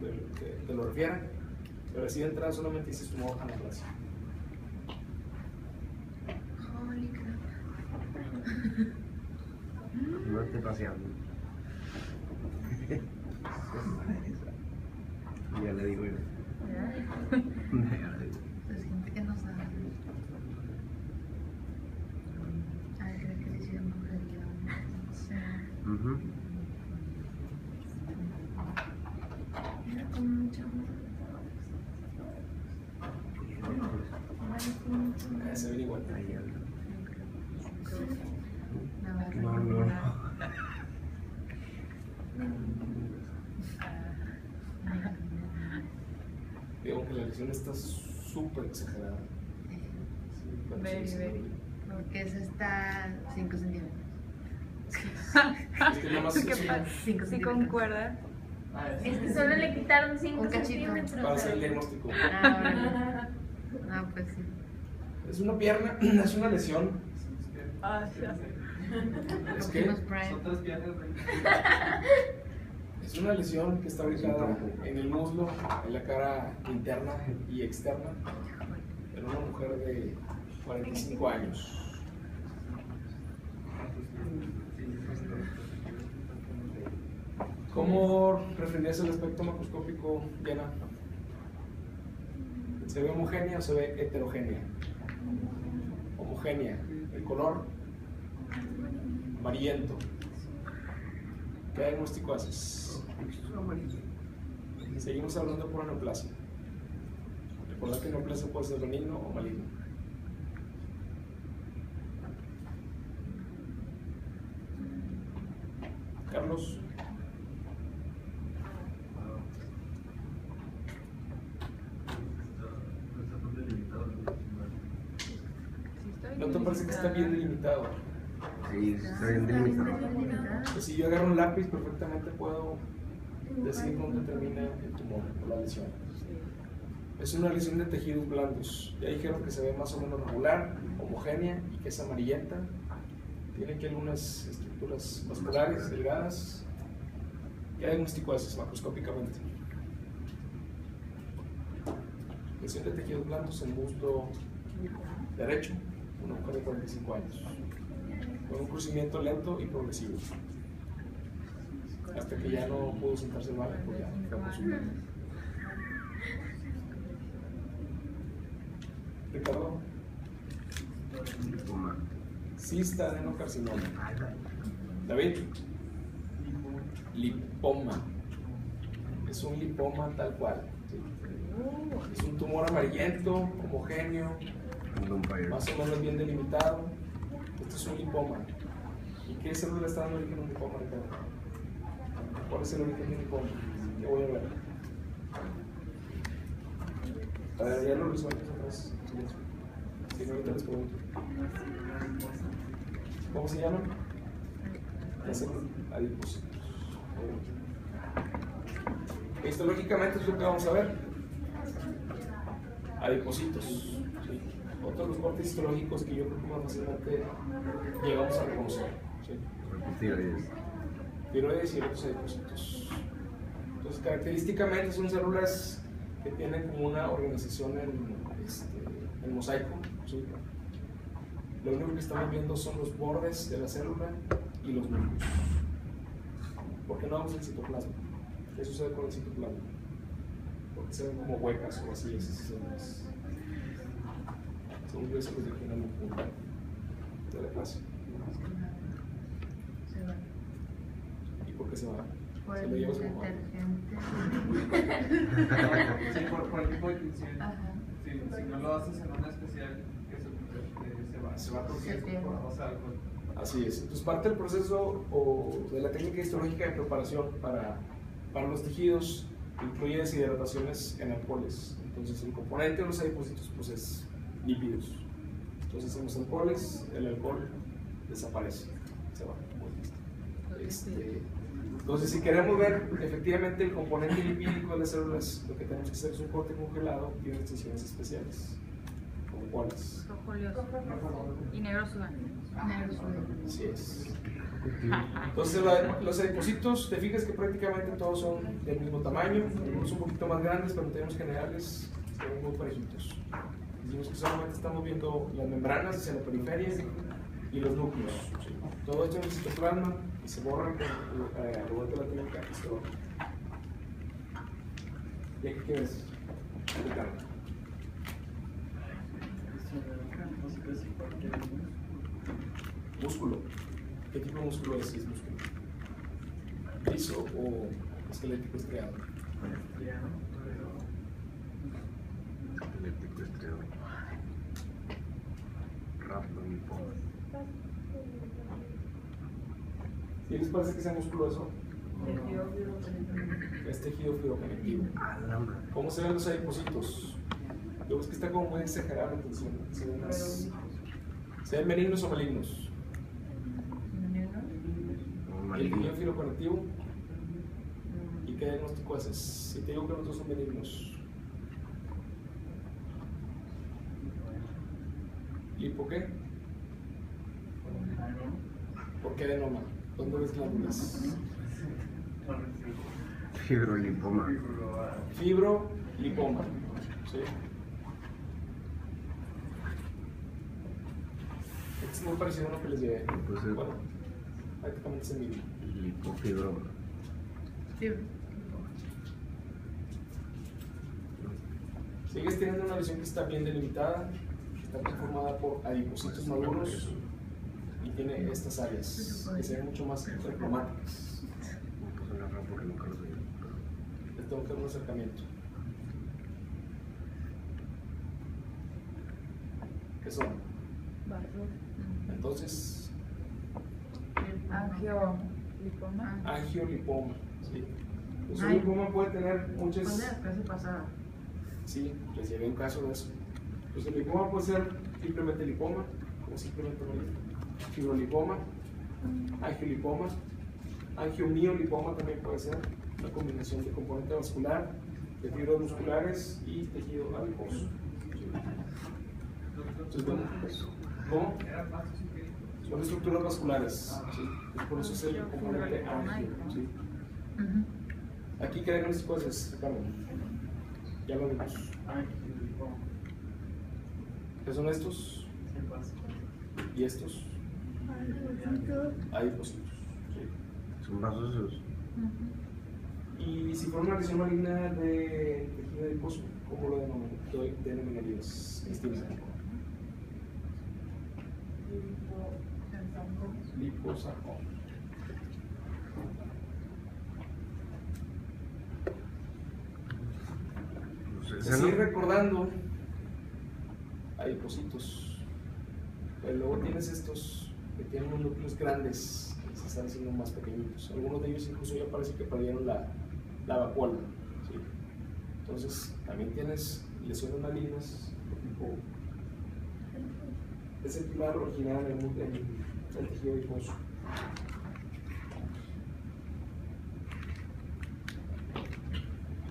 de lo refieran, pero así de entrada solamente dices tumor anaplásico. Holy crap. No esté paseando. Ya le digo yo. Se siente que no sabe. Ay, creo que le hicieron brujería. Mira con mucho amor. Se ven igual. No. Digo que la lesión está súper exagerada. Bueno, Very, sí, very. Porque ese está 5 centímetros. Es que nada más ¿Qué es una- pasa? 5 Sí centímetros. concuerda. Es que solo le quitaron 5 Un cachito. centímetros. para hacer el diagnóstico. Ah, órale. Ah, pues sí. Es una pierna, es una lesión. Ah, ya. Es que Optimus Prime. Son 3 piernas, güey. es una lesión que está ubicada en el muslo, en la cara interna y externa, en una mujer de 45 años. ¿Cómo referirías el aspecto macroscópico, Diana? ¿Se ve homogénea o se ve heterogénea? Homogénea. El color amarillento. ¿Qué diagnóstico haces? Seguimos hablando por neoplasia. Recordad que neoplasia puede ser benigno o maligno. Carlos. ¿No te parece que está bien delimitado? Sí, está bien delimitado. Pues si yo agarro un lápiz, perfectamente puedo decir dónde termina el tumor o la lesión. Es una lesión de tejidos blandos. Ya dijeron que se ve más o menos regular, homogénea y que es amarillenta. Tiene aquí algunas estructuras vasculares delgadas. ¿Qué diagnóstico haces macroscópicamente? Lesión de tejidos blandos en muslo derecho, una mujer de 45 años, con un crecimiento lento y progresivo, hasta que ya no pudo sentarse mal, pues ya fue consumido. Ricardo, Lipoma. cista adenocarcinoma. David, lipoma. Es un lipoma tal cual. ¿Sí? Es un tumor amarillento, homogéneo, más o menos bien delimitado. Esto es un lipoma. ¿Y qué célula está dando origen a un lipoma, Ricardo? ¿Cuál es el origen del lipoma? ¿Qué voy a ver? A ver, ya lo resuelves atrás. Si no, ahorita les pregunto. ¿Cómo se llaman? Las células adipocitos. Histológicamente es lo que vamos a ver. Adipocitos. ¿Sí? Otros de los cortes histológicos que yo creo que más fácilmente llegamos a reconocer. ¿Sí? Tiroides y otros adipocitos. Entonces, característicamente son células que tienen como una organización en mosaico. ¿Sí? Lo único que estamos viendo son los bordes de la célula y los núcleos. ¿Por qué no vamos al citoplasma? ¿Qué sucede con el citoplasma? Porque se ven como huecas o vacías esas células. Según yo, se los dije en algún punto de la clase. Se va. ¿Y por qué se va? Por Se el lo llevas como detergente. Sí, por el tipo de tinción. Ajá. Sí, si no lo haces en una especial, que se va porque Se pierde. o sea, alcohol. Así es. Entonces, parte del proceso o de la técnica histológica de preparación para los tejidos incluye deshidrataciones en alcoholes. Entonces, el componente de los adipocitos pues, es lípidos. Entonces, hacemos alcoholes, el alcohol desaparece, se va. Entonces, si queremos ver efectivamente el componente lipídico de las células, lo que tenemos que hacer es un corte congelado y unas extensiones especiales. ¿Como cuáles? Rojo oleoso. Y negro sudán. Así es. Entonces los adipocitos, te fijas que prácticamente todos son del mismo tamaño, algunos un poquito más grandes, pero en términos generales son muy parejitos. Decimos que solamente estamos viendo las membranas hacia la periferia y los núcleos. ¿Sí? Todo esto en el citoplasma y se borra al lugar de la técnica histológica. ¿Y aquí qué ves? Ricardo. Músculo. ¿Qué tipo de músculo es? ¿Es músculo liso o esquelético estriado? Esquelético estriado. Raptolipoma. ¿Sí les parece que sea músculo eso? Es tejido fibroconectivo. ¿Cómo se ven los adipocitos? Luego es que está como muy exagerada la atención. ¿Se ven benignos o malignos? ¿Y el tejido filoconectivo? ¿Y qué diagnóstico haces? Si te digo que los dos son benignos. ¿Lipo qué? ¿Por qué adenoma? ¿Dónde ves glándulas? Fibrolipoma. Fibrolipoma. ¿Sí? Este es muy parecido a uno que les llevé. Pues, Bueno, prácticamente es el mismo. Lipofibroma. Sí. Sigues teniendo una lesión que está bien delimitada, está conformada por adipocitos maduros y tiene estas áreas que se ven mucho más recromáticas. Porque nunca lo sé. Les tengo que dar un acercamiento. ¿Qué son? Entonces, Angiolipoma. angiolipoma. ¿Sí? Pues un lipoma puede tener muchas. ¿Cuándo la clase pasada? Sí, les llevé un caso de eso. Pues el lipoma puede ser simplemente lipoma, o simplemente maligno. Fibrolipoma, angiolipoma, angiomiolipoma también puede ser una combinación de componente vascular, de fibras musculares y tejido adiposo. Entonces, bueno, ¿cómo? Son estructuras vasculares, ¿sí? Por eso es el componente angio. ¿Sí? Aquí qué diagnóstico haces, Carmen. Ya lo vimos. ¿Qué son estos? ¿Y estos? Adipocitos. ¿Sí? Son vasos esos. Y si fuera una lesión maligna de tejido adiposo, ¿cómo lo denominarías? Liposarcoma. Seguir recordando adipocitos, pero luego tienes estos que tienen unos núcleos grandes que se están haciendo más pequeñitos. Algunos de ellos incluso ya parece que perdieron la vacuola. ¿Sí? Entonces también tienes lesiones malignas de tipo vesicular original en el tejido adiposo.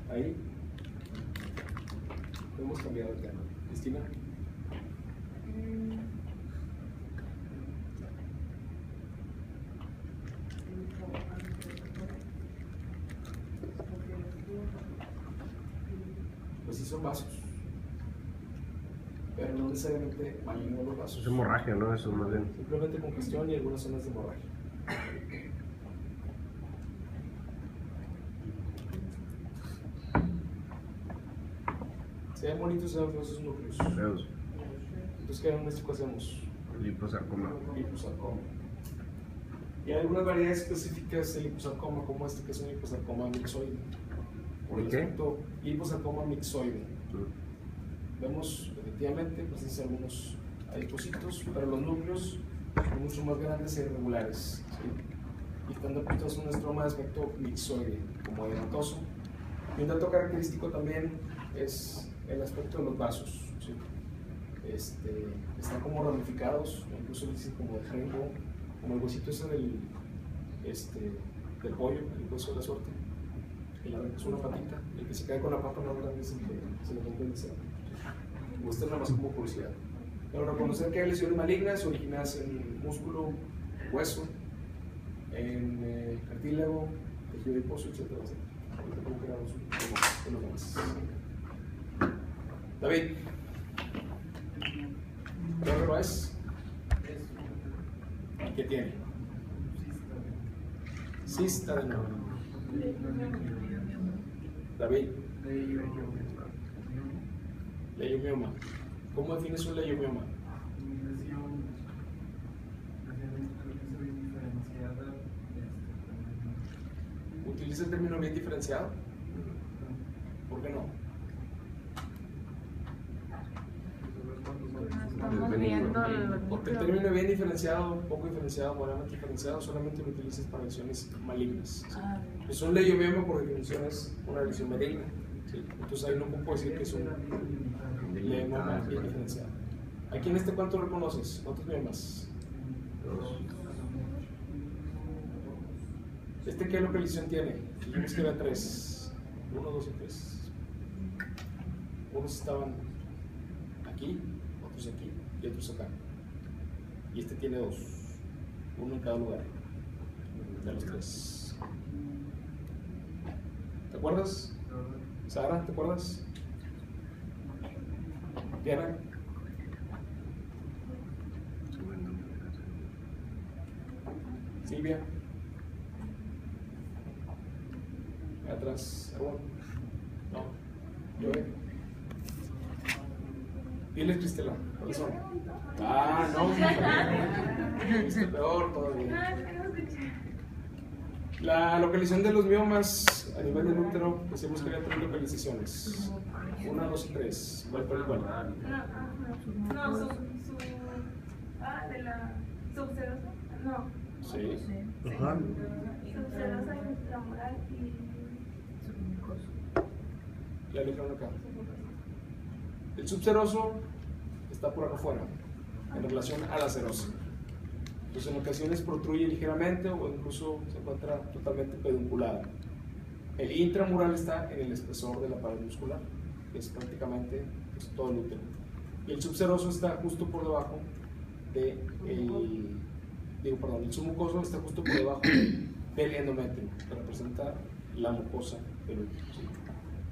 Ahí hemos cambiado el tema. Cristina. Pues sí son vasos, pero no necesariamente malignos los vasos. Es hemorragia, ¿no? Eso más bien. Simplemente congestión y algunas zonas de hemorragia. Se ven bonitos esos núcleos. Feos. Entonces, ¿qué diagnóstico hacemos? Liposarcoma. Liposarcoma. Y hay algunas variedades específicas de liposarcoma, como este que es un liposarcoma mixoide. Por el ¿Qué? aspecto, liposarcoma mixoide. Vemos efectivamente pues, algunos adipocitos, pero los núcleos son mucho más grandes e irregulares. ¿Sí? Y están depictados en un estroma de aspecto mixoide, como edematoso. Y un dato característico también es el aspecto de los vasos. ¿Sí? Están como ramificados, incluso dicen como de rainbow, como el huesito ese del pollo, el hueso de la suerte. El es una patita, el que se cae con la papa más grande es el que se le rompe el deseo. O esta es nada más como curiosidad. Pero reconocer que hay lesiones malignas originadas en músculo, hueso, en cartílago, tejido adiposo, etc. Ahorita como quedamos con los demás. David, ¿qué órgano es? ¿Qué tiene? Cista de nuevo. David. Leiomioma. ¿Cómo defines un leiomioma? ¿Utiliza el término bien diferenciado? ¿Por qué no? Estamos viendo Porque el término bien diferenciado, poco diferenciado, moderadamente diferenciado, solamente lo utilizas para lesiones malignas. ¿Sí? Es un leiomioma por definición es una lesión maligna. ¿Sí? Entonces ahí no puedo decir que es un Mema bien diferenciado. Aquí en este, ¿cuánto reconoces? ¿Cuántos memas? ¿Este qué localización tiene? Dijimos que era 3. 1, 2 y 3. Unos estaban aquí, otros aquí y otros acá. Y este tiene 2. Uno en cada lugar. De los 3. ¿Te acuerdas? Sara, ¿te acuerdas? Diana. Silvia. Atrás, Arwan. No. Joel. Diles, Cristela. ¿Cuáles son? Ah, no. Viste peor todavía. La localización de los miomas a nivel del útero, decimos que había 3 localizaciones. 1, 2 y 3. ¿Cuál fue el cual? No, de la subserosa. No. Sí. Subserosa, intramural y La eligieron acá. El subseroso está por acá afuera, en relación a la serosa. Entonces en ocasiones protruye ligeramente o incluso se encuentra totalmente pedunculada. El intramural está en el espesor de la pared muscular, que es prácticamente todo el útero. Y el subseroso está justo por debajo de el submucoso está justo por debajo del endometrio, que representa la mucosa del útero. ¿Sí?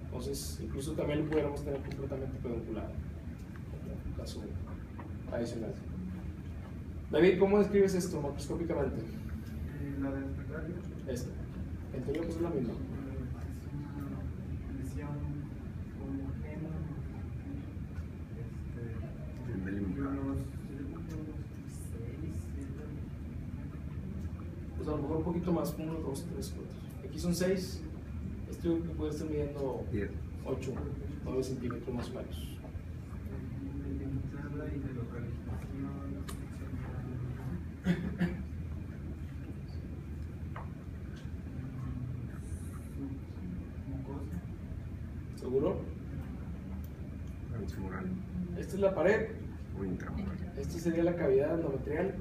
Entonces, incluso también lo pudiéramos tener completamente pedunculado, en caso adicional. David, ¿cómo describes esto macroscópicamente? La del espectral. Esta. Entiendo que es la misma. Es una lesión homogénea. Unos 6, 7. Pues a lo mejor un poquito más, 1, 2, 3, 4. Aquí son 6. Esto puede estar midiendo 8, 9 centímetros más o menos. Delimitada y de localización. ¿Seguro? Intramural Esta es la pared. o intramural. Esta sería la cavidad endometrial.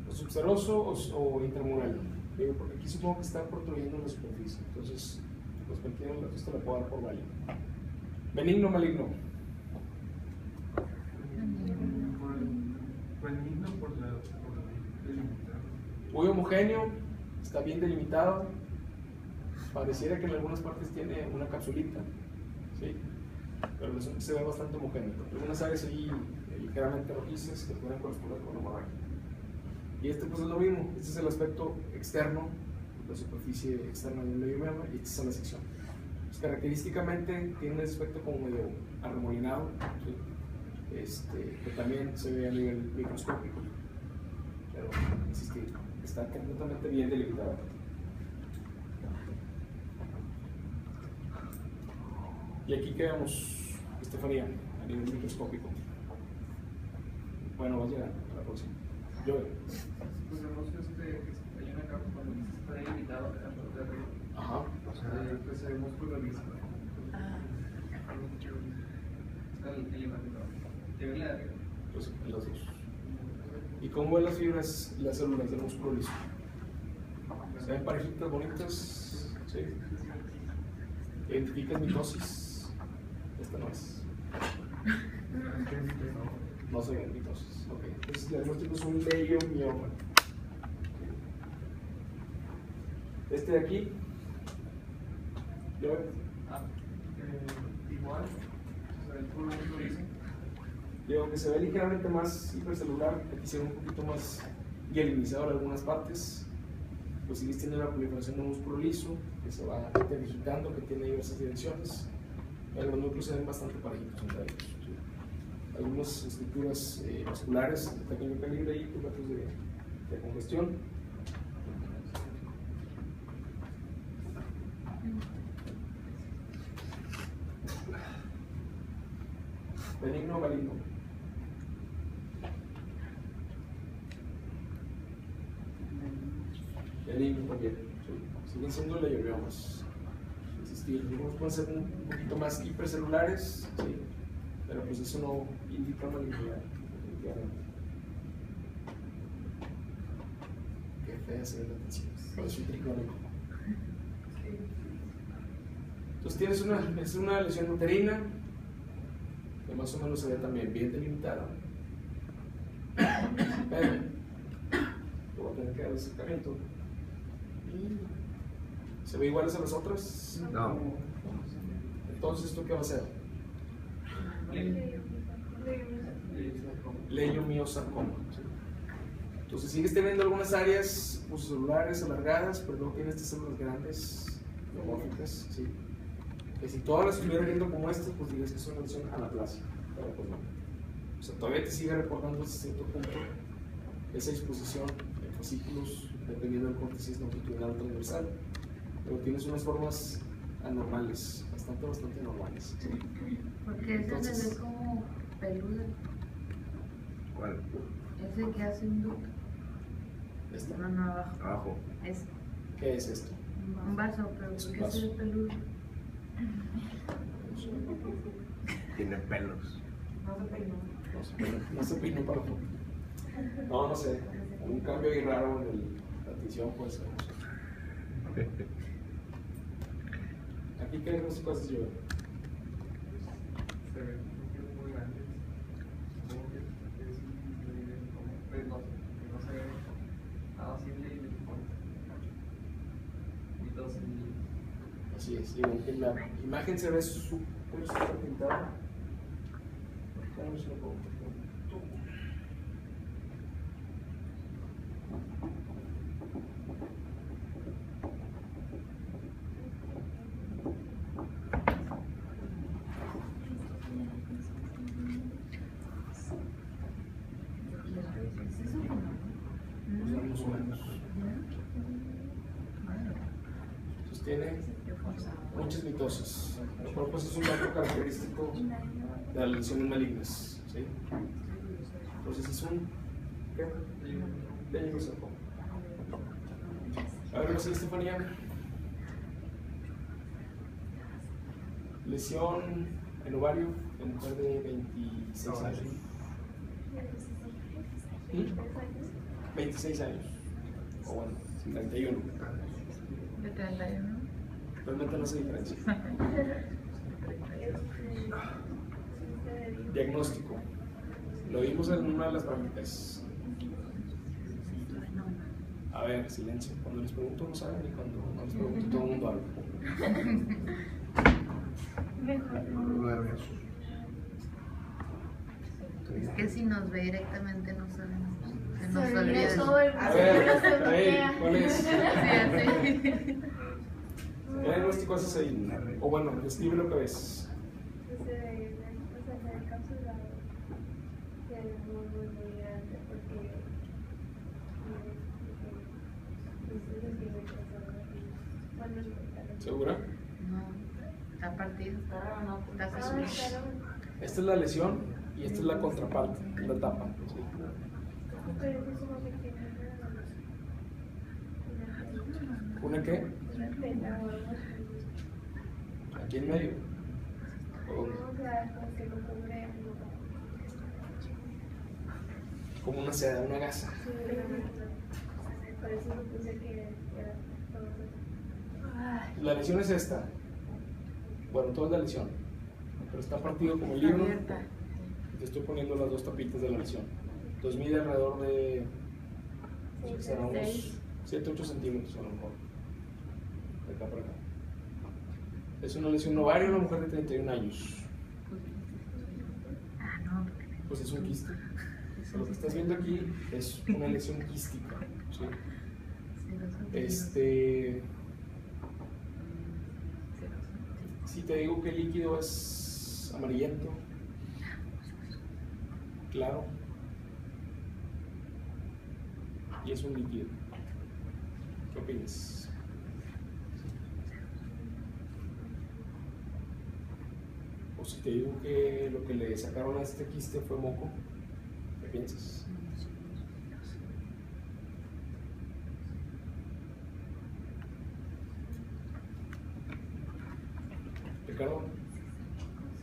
O subseroso o intramural. Digo, porque aquí supongo que está protruyendo la superficie. Entonces, los 21 datos te la puedo dar por válido. Benigno, maligno. Benigno por la delimitada. Muy homogéneo, está bien delimitado. Pareciera que en algunas partes tiene una capsulita, ¿sí? Pero se ve bastante homogéneo. Algunas áreas ahí ligeramente rojizas que pueden corresponder con hemorragia. Y este pues es lo mismo, este es el aspecto externo, la superficie externa del medio mioma, y esta es la sección. Pues, característicamente tiene un aspecto como medio arremolinado, ¿sí? Que también se ve a nivel microscópico, pero insisto, está completamente bien delimitado. Y aquí quedamos, Estefanía, a nivel microscópico. Bueno, vas a llegar a la próxima. Yo. Pues vemos que hay una capa cuando está delimitado de la parte de arriba. Ajá. Pues el músculo liso. Está el levantado. ¿Te ve la de arriba? Pues las dos. ¿Y cómo ven las fibras y las células del músculo liso? ¿Se ven parejitas, bonitas? Sí. ¿Identificas mitosis? Esta no es. No se ven mitosis. Ok. Entonces el diagnóstico es un leiomioma. Este de aquí. ¿Yo? Igual. O sea, el puro músculo liso. Digo que se ve ligeramente más hipercelular, aquí se ve un poquito más hielinizado en algunas partes. Pues sigues teniendo la proliferación de músculo liso, que se va digitando, que tiene diversas direcciones. Pero los núcleos se ven bastante parejitos entre ellos. ¿Sí? Algunas estructuras vasculares de pequeño calibre y datos de congestión. Benigno o maligno. Benigno también. Sí. Siguen siendo leiomiomas. existir. Algunos pueden ser un poquito más hipercelulares, sí, pero pues eso no indica malignidad, definitivamente. Qué fea se ve la tensión. Es un tricónico. Entonces tienes es una lesión uterina, que más o menos se ve también bien delimitada. Pero te voy a tener que dar el acercamiento. ¿Se ve iguales a las otras? No. Entonces, ¿esto qué va a ser? Leiomiosarcoma. Entonces, sigues teniendo algunas áreas celulares alargadas, pero no tienes estas células grandes, neumóficas, ¿sí? Que si todas las estuvieran viendo como estas, pues dirías que es una lesión anaplasia, pero pues no. O sea, todavía te sigue reportando hasta cierto punto esa disposición en fascículos, dependiendo del córtex longitudinal transversal, pero tienes unas formas anormales, bastante normales, ¿sí? Porque ese Entonces, se ve como peludo. ¿Cuál? Ese que hace un ducto. esta. No, abajo. Abajo. Es ¿Qué es esto? un vaso, pero Es un ¿por qué se ve vaso. peludo? Tiene pelos. No se peinó para foto. No sé. Un cambio ahí raro en la tensión, pues. Aquí, ¿qué diagnóstico haces yo? Se ven muy grandes. Supongo que es pues no se ve nada simple y y todo simple. Así es. Digo, en la imagen se ve súper pintada. Vamos a poco. Tiene muchas mitosis, lo cual pues es un dato característico de las lesiones malignas, ¿sí? Entonces es un leiomiosarcoma. A ver, José Estefanía. Lesión en ovario en mujer de 26 años. 26 años, o bueno, 31. De 31. Realmente no hace diferencia. Diagnóstico. Lo vimos en una de las prácticas. A ver, silencio. Cuando les pregunto no saben y cuando no les pregunto todo el mundo habla. Es que si nos ve directamente no sabemos. Se nos Se olvida. olvida todo el A ver, se ¿cuál es? Sí, así. ¿Qué diagnóstico haces ahí? O bueno, describe lo que ves. ¿Segura? No, está partido. Está casual. Esta es la lesión y esta es la contraparte, la tapa. ¿Sí? ¿Una qué? Aquí en medio. ¿O dónde? Como una seda, una gasa. La lesión es esta. Bueno, toda es la lesión. Pero está partido como el libro. Abierta. Te estoy poniendo las dos tapitas de la lesión. Entonces mide alrededor de será unos 7-8 centímetros a lo mejor. De acá para acá. Es una lesión en ovario, una mujer de 31 años. Ah, no. Pues es un quiste. Lo que estás viendo aquí es una lesión quística. ¿Sí? Si te digo que el líquido es amarillento, claro, y es un líquido, ¿qué opinas? O si te digo que lo que le sacaron a este quiste fue moco, ¿qué piensas? Ricardo,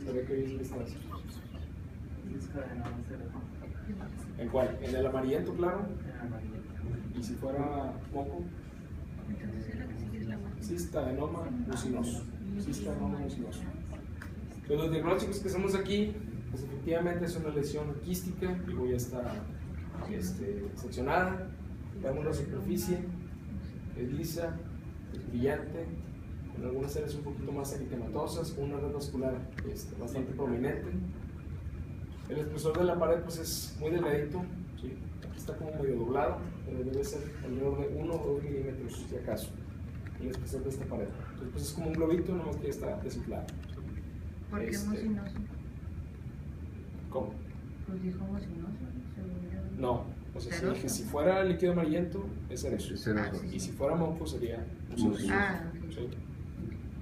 ¿sabía que hoy es el distancia? ¿En cuál? ¿En el amarillento, claro? ¿Y si fuera moco? Entonces la que sigue es la buena. Cistadenoma mucinoso. Cistadenoma mucinoso. Pues los diagnósticos que hacemos aquí, pues efectivamente es una lesión quística, digo, ya está seccionada. Vemos la superficie, es lisa, es brillante, con algunas áreas un poquito más eritematosas, con una red vascular bastante prominente. El espesor de la pared pues es muy delgadito, ¿sí? Aquí está como medio doblado, pero debe ser alrededor de 1 o 2 milímetros si acaso, el espesor de esta pared. Entonces pues es como un globito, no que está desinflado. ¿Por qué mucinoso? ¿Cómo? Pues dijo mucinoso. No, o sea, ¿Ceroso? si fuera líquido amarillento es cerezo. Es cerezo. Y si fuera moco sería mucinoso. Ah, ok. ¿Sí?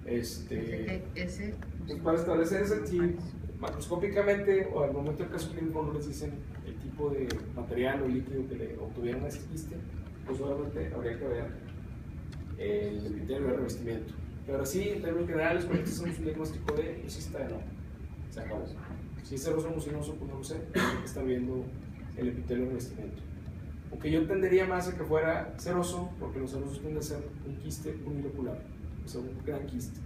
Ese. Pues para establecer ese, si macroscópicamente o al momento del caso clínico no les dicen el tipo de material o líquido que le obtuvieron a este quiste, pues obviamente habría que ver el epitelio de revestimiento. Pero ahora sí, en términos generales, cuando hacemos un diagnóstico de cistadenoma, se acabó. Si es ceroso o mucinoso, pues no lo sé, está viendo el epitelio de revestimiento. Aunque yo tendería más a que fuera ceroso, porque los cerosos tienden a ser un quiste unilocular, o sea, un gran quiste.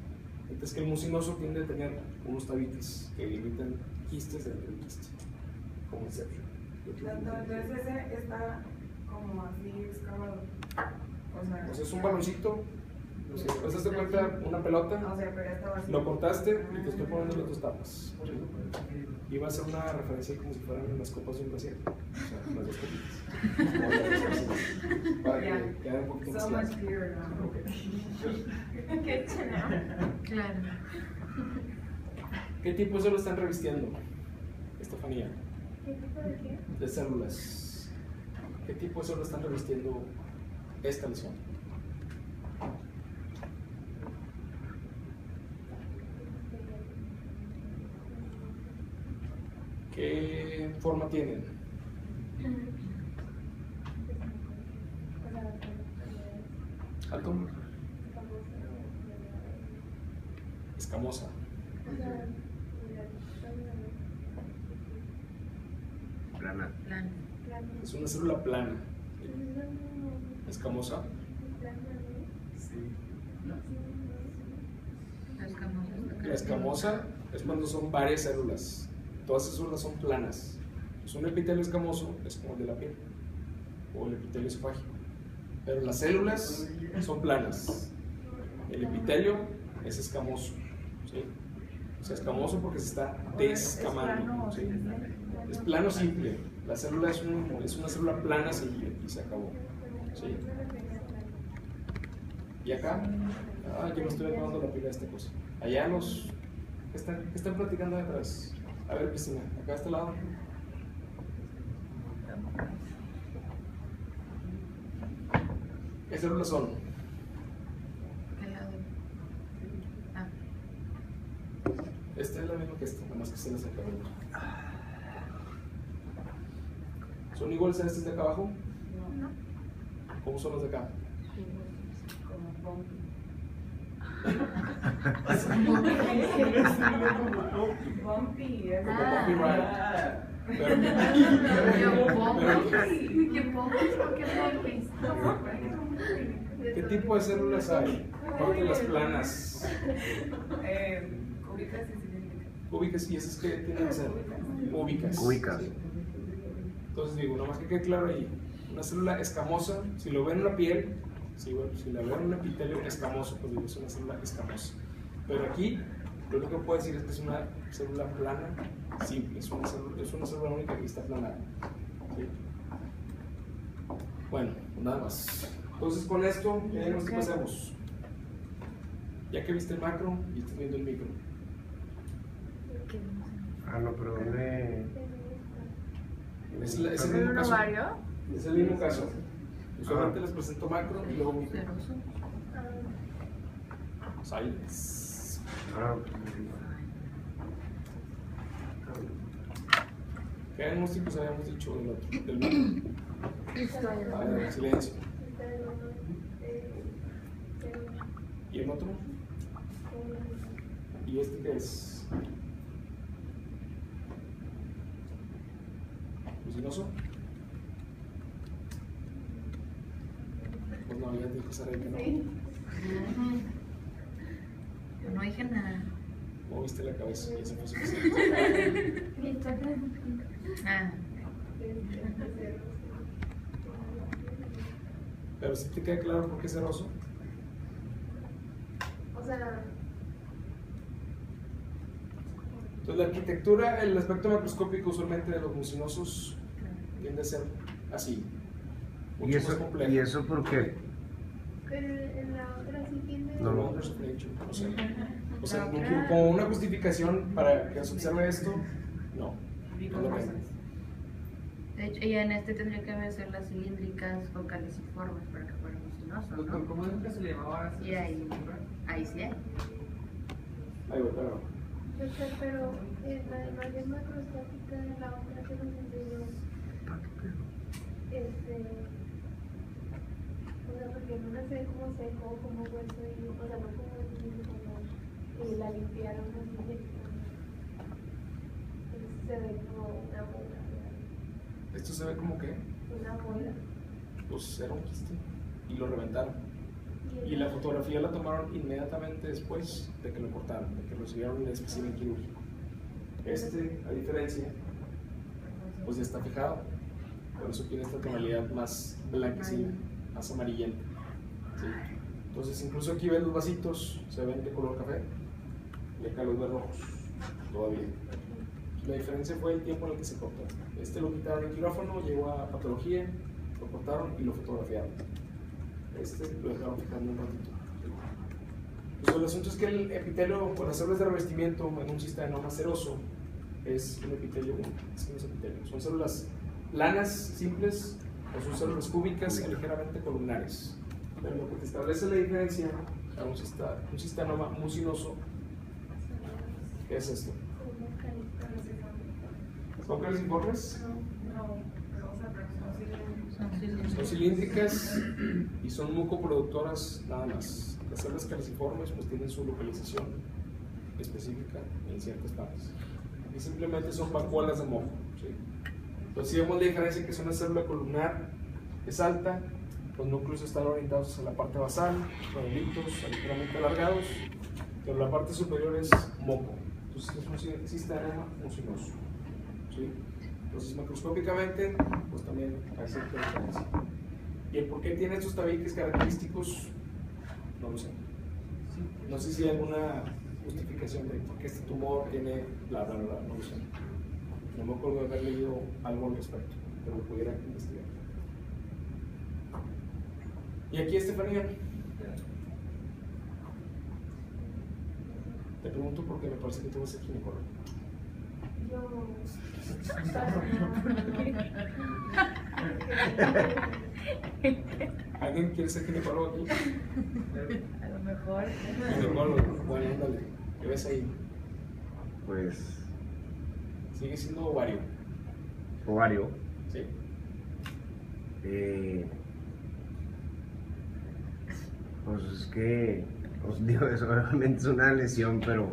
Mientras que el mucinoso tiende a tener unos tabiques que limitan quistes dentro del quiste, como inception. Entonces ese está como así excavado. O sea, es un baloncito. Si te pasaste cuenta, una pelota, O sea, pero está vacío. lo cortaste y te estoy poniendo las dos tapas. Y va a ser una referencia como si fueran las copas de un brasier. O sea, las dos copitas. Para que quede un poquito más So claro. much clearer now. Ok. Qué chévere. Claro. ¿Qué tipo de células están revistiendo, Estefanía? ¿Qué tipo de qué? De células. ¿Qué tipo de células están revistiendo esta lesión? ¿Qué forma tienen? ¿Alto? Escamosa. Plana. Plan. Es una célula plana. Escamosa. La escamosa. La escamosa es cuando son varias células. Todas esas células son planas. Es un epitelio escamoso, es como el de la piel, o el epitelio esofágico. Pero las células son planas. El epitelio es escamoso. ¿Sí? O sea, escamoso porque se está descamando. ¿Sí? Es plano simple. La célula es una célula plana simple y se acabó. ¿Sí? Y acá, yo me estoy acabando la pila de esta cosa. Allá los que están platicando detrás. A ver, Cristina, acá a este lado. ¿Qué células son? ¿Qué lado? Ah, Esta es la misma que esta, nada más que se las acabó. ¿Son iguales a estas de acá abajo? No. ¿Cómo son las de acá? Como bumpy. Bumpy. es Como como- copyright. Pero, Yo, pero- ¿qué pompis? ¿Por qué pompis? ¿qué tipo de células hay? Aparte de las planas, Cúbicas y cilíndricas. cúbicas, y esas que tienen que ser cúbicas. Cúbicas. Sí. Entonces digo, nomás que quede claro ahí, una célula escamosa, si lo ven en la piel, sí, bueno, si la ven en un epitelio escamoso, pues digo, es una célula escamosa. Pero aquí, lo único que puedo decir es que es una célula plana, simple, es una célula única que está aplanada. ¿Sí? Bueno, nada más. Entonces con esto, ¿qué diagnóstico hacemos? Ya que viste el macro y estás viendo el micro. Ah, no, pero ¿dónde? Es el ¿Un mismo caso. ovario? Es el mismo caso. Usualmente les presento macro y luego micro. Ceroso. Silence. Ah, ¿Qué diagnósticos habíamos dicho del otro? Del macro. A ver, silencio. ¿Y el otro? ¿Y ¿Y este qué es? ¿Lucinoso? Pues no, ya te dije que no. Yo no dije nada. Moviste la cabeza y eso fue suficiente. Ah, Pero si te queda claro por qué es ceroso. O sea, Entonces, la arquitectura, el aspecto macroscópico usualmente de los mucinosos tiende a ser así, mucho más complejo. ¿Y eso por qué? pero en la otra sí tiene. No. Wonders of nature, no sé. O sea, como una justificación para que se observe esto, no. No lo tengo. de hecho, y en este tendría que haber ser las cilíndricas o caliciformes para que fuera musinoso, Doctor, ¿no? ¿cómo es que se le llamaba? Y ahí sí hay. Ahí voy, claro. Doctor, pero en la imagen macroscópica de la otra que nos enseñó, o sea, porque no se ve como seco, como hueso, y, o sea, no como la limpiaron así directamente. Entonces se ve como una bola, Esto se ve como que, una bola. pues era un quiste y lo reventaron. Y la fotografía la tomaron inmediatamente después de que lo cortaron, de que lo subieron en el espécimen quirúrgico. Este, a diferencia, pues ya está fijado. Por eso tiene esta tonalidad más blanquecina, más amarillenta. ¿Sí? Entonces, incluso aquí ven los vasitos, se ven de color café, y acá los ven rojos, todavía. La diferencia fue el tiempo en el que se cortó. Este lo quitaron en quirófano, llegó a patología, lo cortaron y lo fotografiaron. Este lo dejaron fijando un ratito. Pues el asunto es que el epitelio con las células de revestimiento en un cistanoma seroso es un epitelio único, es que no es epitelio. Son células planas, simples, o son células cúbicas y ligeramente columnares. Pero lo que te establece la diferencia a un cistanoma mucinoso es esto. ¿Son caliciformes? Son cilíndricas y son mucoproductoras nada más. Las células caliciformes pues tienen su localización específica en ciertas partes. Y simplemente son vacuolas de moco. ¿Sí? Entonces si vemos la diferencia que es una célula columnar, es alta, los núcleos están orientados hacia la parte basal, redonditos, ligeramente alargados, pero la parte superior es moco. Entonces es un cistanoma mucinoso. ¿Sí? Entonces macroscópicamente pues también hay cierta diferencia. ¿Y el por qué tiene estos tabiques característicos? No lo sé. No sé si hay alguna justificación de por qué este tumor tiene bla bla bla, no lo sé. No me acuerdo de haber leído algo al respecto, pero lo pudiera investigar. Y aquí Estefanía. Te pregunto porque me parece que tú vas a ser ginecólogo. ¿Alguien quiere ser ginecólogo aquí? A lo mejor. Ginecólogo, bueno, ándale. ¿Qué ves ahí? Pues Sigue siendo ovario. ovario. ¿Sí? Pues es que, os digo, eso realmente es una lesión, pero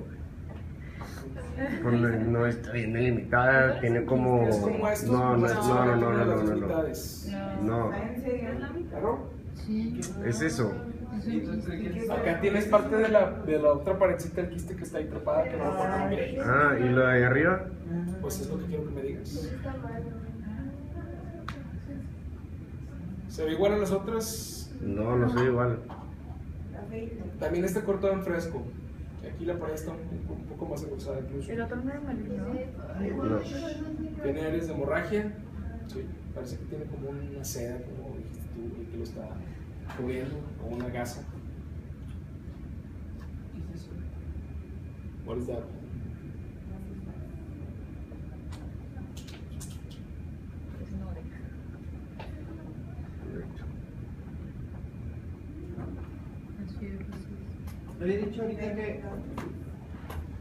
pues no está bien delimitada, tiene como... Es como estos. No, no, como no, no, estos, no, las no, dos no, no, mitades. no, ¿Claro? Sí. es eso. Sí, entonces, Acá tienes parte de la otra paredcita del quiste que está ahí trepada, que no lo puedo ver. Ah, ¿y lo de ahí arriba? Pues es lo que quiero que me digas. ¿Se ve igual a las otras? No, no soy igual. También está cortado en fresco. Aquí la pared está un poco más engrosada incluso. El otro normalito, ¿no? No. Tiene áreas de hemorragia. Sí, parece que tiene como una seda, como dijiste tú, y que lo está cubriendo, como una gasa. What is that? Es una oreja. le he dicho ahorita que.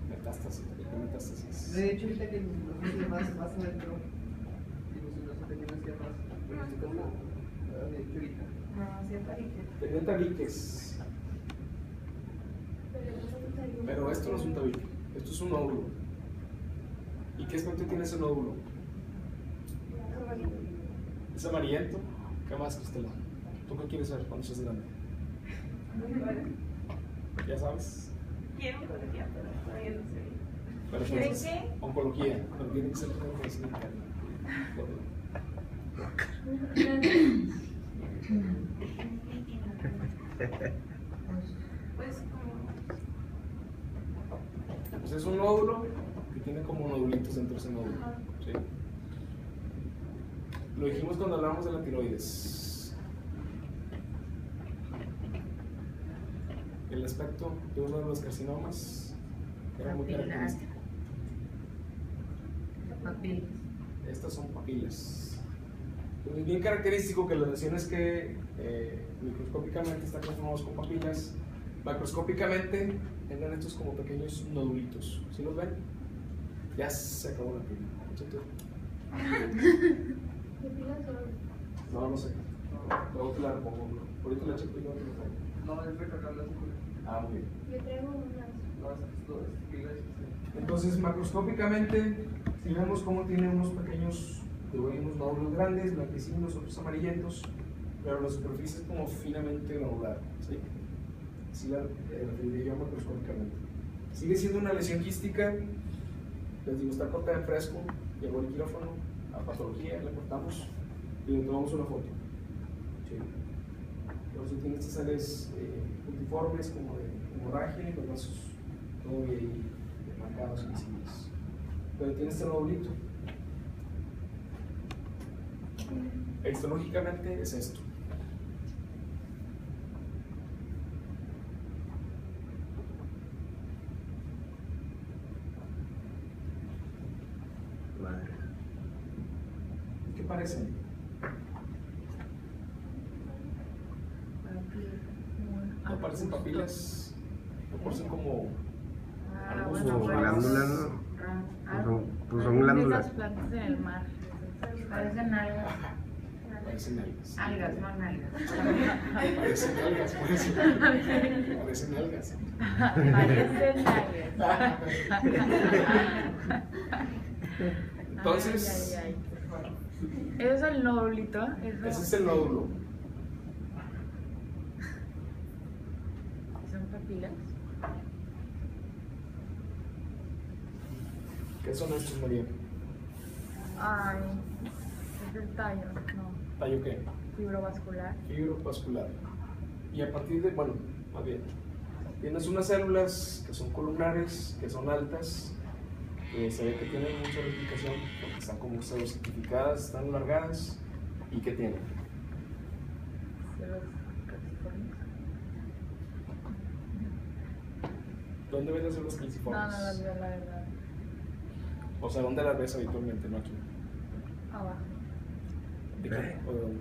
Metástasis, ¿qué metástasis? Le he dicho ahorita que no sé más adentro. Digo, si no se te viene hacia atrás. Pero estoy como. Le he dicho ahorita. No, sí, es tabique. Tenía tabiques. Pero esto no es un tabique, esto es un nódulo. ¿Y qué aspecto tiene ese nódulo? Es amarillento. ¿Qué más, Cristela? ¿Tú qué quieres saber cuando seas grande? ¿Ya sabes? Quiero oncología, pero todavía no sé. Pero ¿Quieren entonces, qué? oncología, pero tiene que ser una medicina interna. Pues como Pues es un nódulo que tiene como nodulitos dentro de ese nódulo. ¿Sí? Lo dijimos cuando hablamos de la tiroides. El aspecto de uno de los carcinomas era muy Papilar. característico. Papilas. Estas son papilas. Pues es bien característico que las lesiones que microscópicamente están conformadas con papilas, macroscópicamente tengan estos como pequeños nodulitos. ¿Sí los ven? Ya se acabó la pila. ¿Qué pilas son? No, no sé. Luego te la repongo. Ahorita la checo y luego te la traigo. No, es recargarla así. Ah, muy bien. Yo traigo unas. No, es pilas. Entonces, macroscópicamente, si vemos cómo tiene unos pequeños, unos nódulos grandes, blanquecinos, otros amarillentos, pero la superficie es como finamente granular, ¿sí? Así la referiría yo macroscópicamente. Sigue siendo una lesión quística, les digo, está cortada en fresco, llegó el quirófano, a patología, la cortamos y le tomamos una foto. ¿Sí? Entonces tiene estas sales multiformes, como de hemorragia, y los vasos todavía ahí marcados y visibles. Pero tiene este nodulito. Histológicamente es esto. Madre. ¿Qué parecen? ¿No parecen papilas? ¿No parecen como Ah, Pues bueno, Como pues, glándulas, ¿no? ah, Pues son glándulas. Esas plantas en el mar. Parecen algas. parecen algas? Algas, no nalgas. Parecen algas, parecen algas. Parecen algas. Entonces, Ay, ay, ay. Eso es el nódulito. ese es el nódulo. Son papilas. ¿Qué son estos, María? Ay, es el tallo, no. ¿Tallo qué? Fibrovascular. Fibrovascular. Y a partir de, bueno, más bien, tienes unas células que son columnares, que son altas, que se ve que tienen mucha replicación, porque están como pseudocertificadas, están alargadas, y que tienen. Celos calciformes. ¿Dónde ves las células No, calciformes? no las veo, la verdad. O sea, ¿dónde las ves habitualmente? No aquí. Abajo. ¿De qué? ¿O de dónde?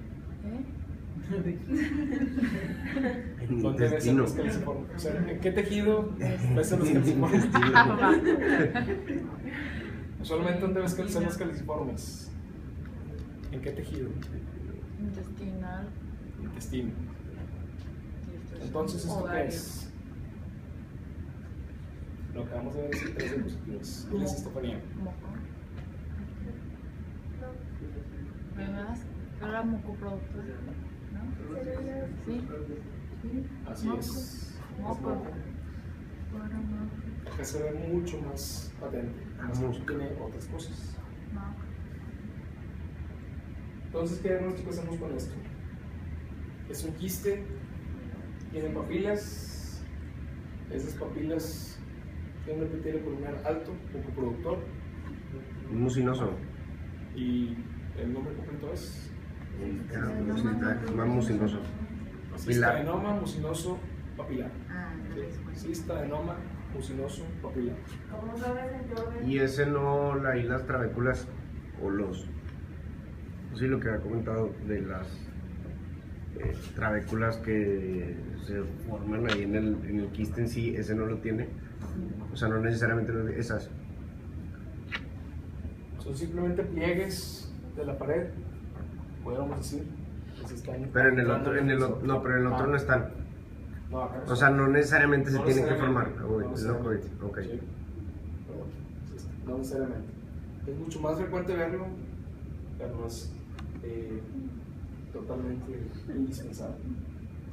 En mi ¿Dónde ves intestino. células calciformes? O sea, ¿en qué tejido ves células En mi calciformes? intestino. Solamente ¿dónde ves células calciformes? ¿En qué tejido? Intestinal. Intestino. Y esto es Entonces, ¿esto qué ovario. es? Lo que vamos a ver es el 3 diapositivas. Diles, Estefanía. Moco. ¿Verdad? Era mucoproductos, ¿no? Células. Sí. Sí. Así es. Moco. Bueno, no. Acá se ve mucho más patente. Más que tiene otras cosas. No. Entonces, ¿qué diagnóstico hacemos con esto? Es un quiste, tiene papilas. Esas papilas tienen un epitelio columnar alto, mucoproductor. Mucinoso. Y el nombre completo es Más mucinoso. Papilar. cistadenoma mucinoso papilar. Ah, no Sí, les cuento. cistadenoma mucinoso papilar. ¿cómo sabes en qué orden? Y ese no, ahí las trabéculas o los, sí, lo que ha comentado de las trabéculas que se forman ahí en el quiste en sí, ese no lo tiene. O sea, no necesariamente esas. Son simplemente pliegues de la pared, podríamos decir. Que se están Pero en el otro, no, pero en el otro no están. No, acá O sea, no necesariamente se No tiene que formar. necesariamente, Uy, no es lo que necesariamente. ok. Sí. Pero bueno, sí, no necesariamente. Es mucho más frecuente verlo, pero no es totalmente indispensable.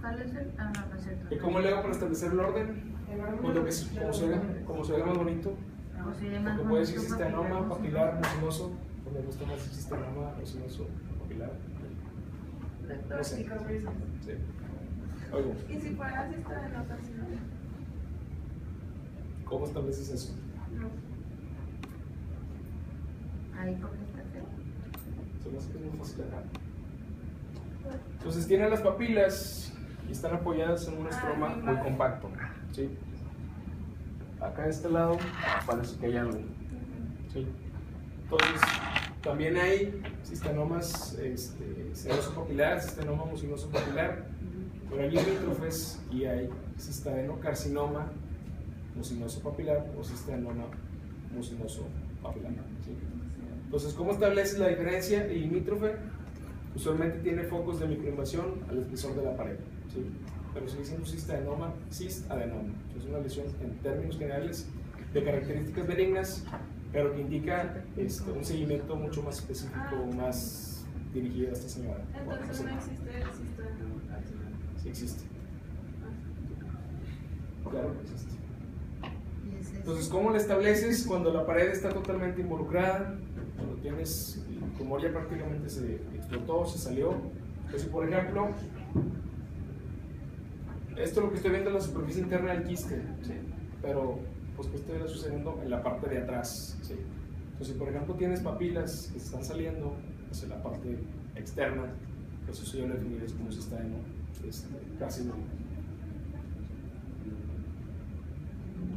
¿Cuál es el? Ah, no, no es cierto. ¿Y cómo le hago para establecer el orden? Pues lo que es, como se vea más bonito. O se llama Porque puede decir cistanoma, papilar, mucinoso. Pues me gusta más cistanoma, mucinoso, papilar. Doctor, No sé. cicatrices. Sí. Oigo, ¿Y si fuera cistanoma? ¿cómo estableces eso? No. Ahí porque está feo. Se me hace que es muy fácil acá. Entonces tienen las papilas y están apoyadas en un estroma muy compacto. ¿Sí? Acá de este lado parece que hay algo. ¿Sí? Entonces, también hay cistanomas seroso papilar, cistanoma mucinoso papilar, pero hay limítrofes y hay cistadenocarcinoma mucinoso papilar o cistanoma mucinoso papilar. ¿Sí? Entonces, ¿cómo estableces la diferencia? El limítrofe usualmente tiene focos de microinvasión al espesor de la pared, ¿sí? Pero se dice un cistadenoma, cistadenoma. Es una lesión en términos generales de características benignas, pero que indica un seguimiento mucho más específico, más dirigido a esta señora. Entonces no existe el cistanoma. Sí existe. Claro que existe. Y es ese. Entonces, ¿cómo lo estableces cuando la pared está totalmente involucrada? Cuando tienes, el tumor ya prácticamente se explotó, se salió. Pues si por ejemplo, esto lo que estoy viendo es la superficie interna del quiste, ¿sí? Pero pues que esto sucediendo en la parte de atrás, ¿sí? Entonces, si por ejemplo tienes papilas que se están saliendo hacia la parte externa, eso sí yo lo definiría como cistanoma, casi no.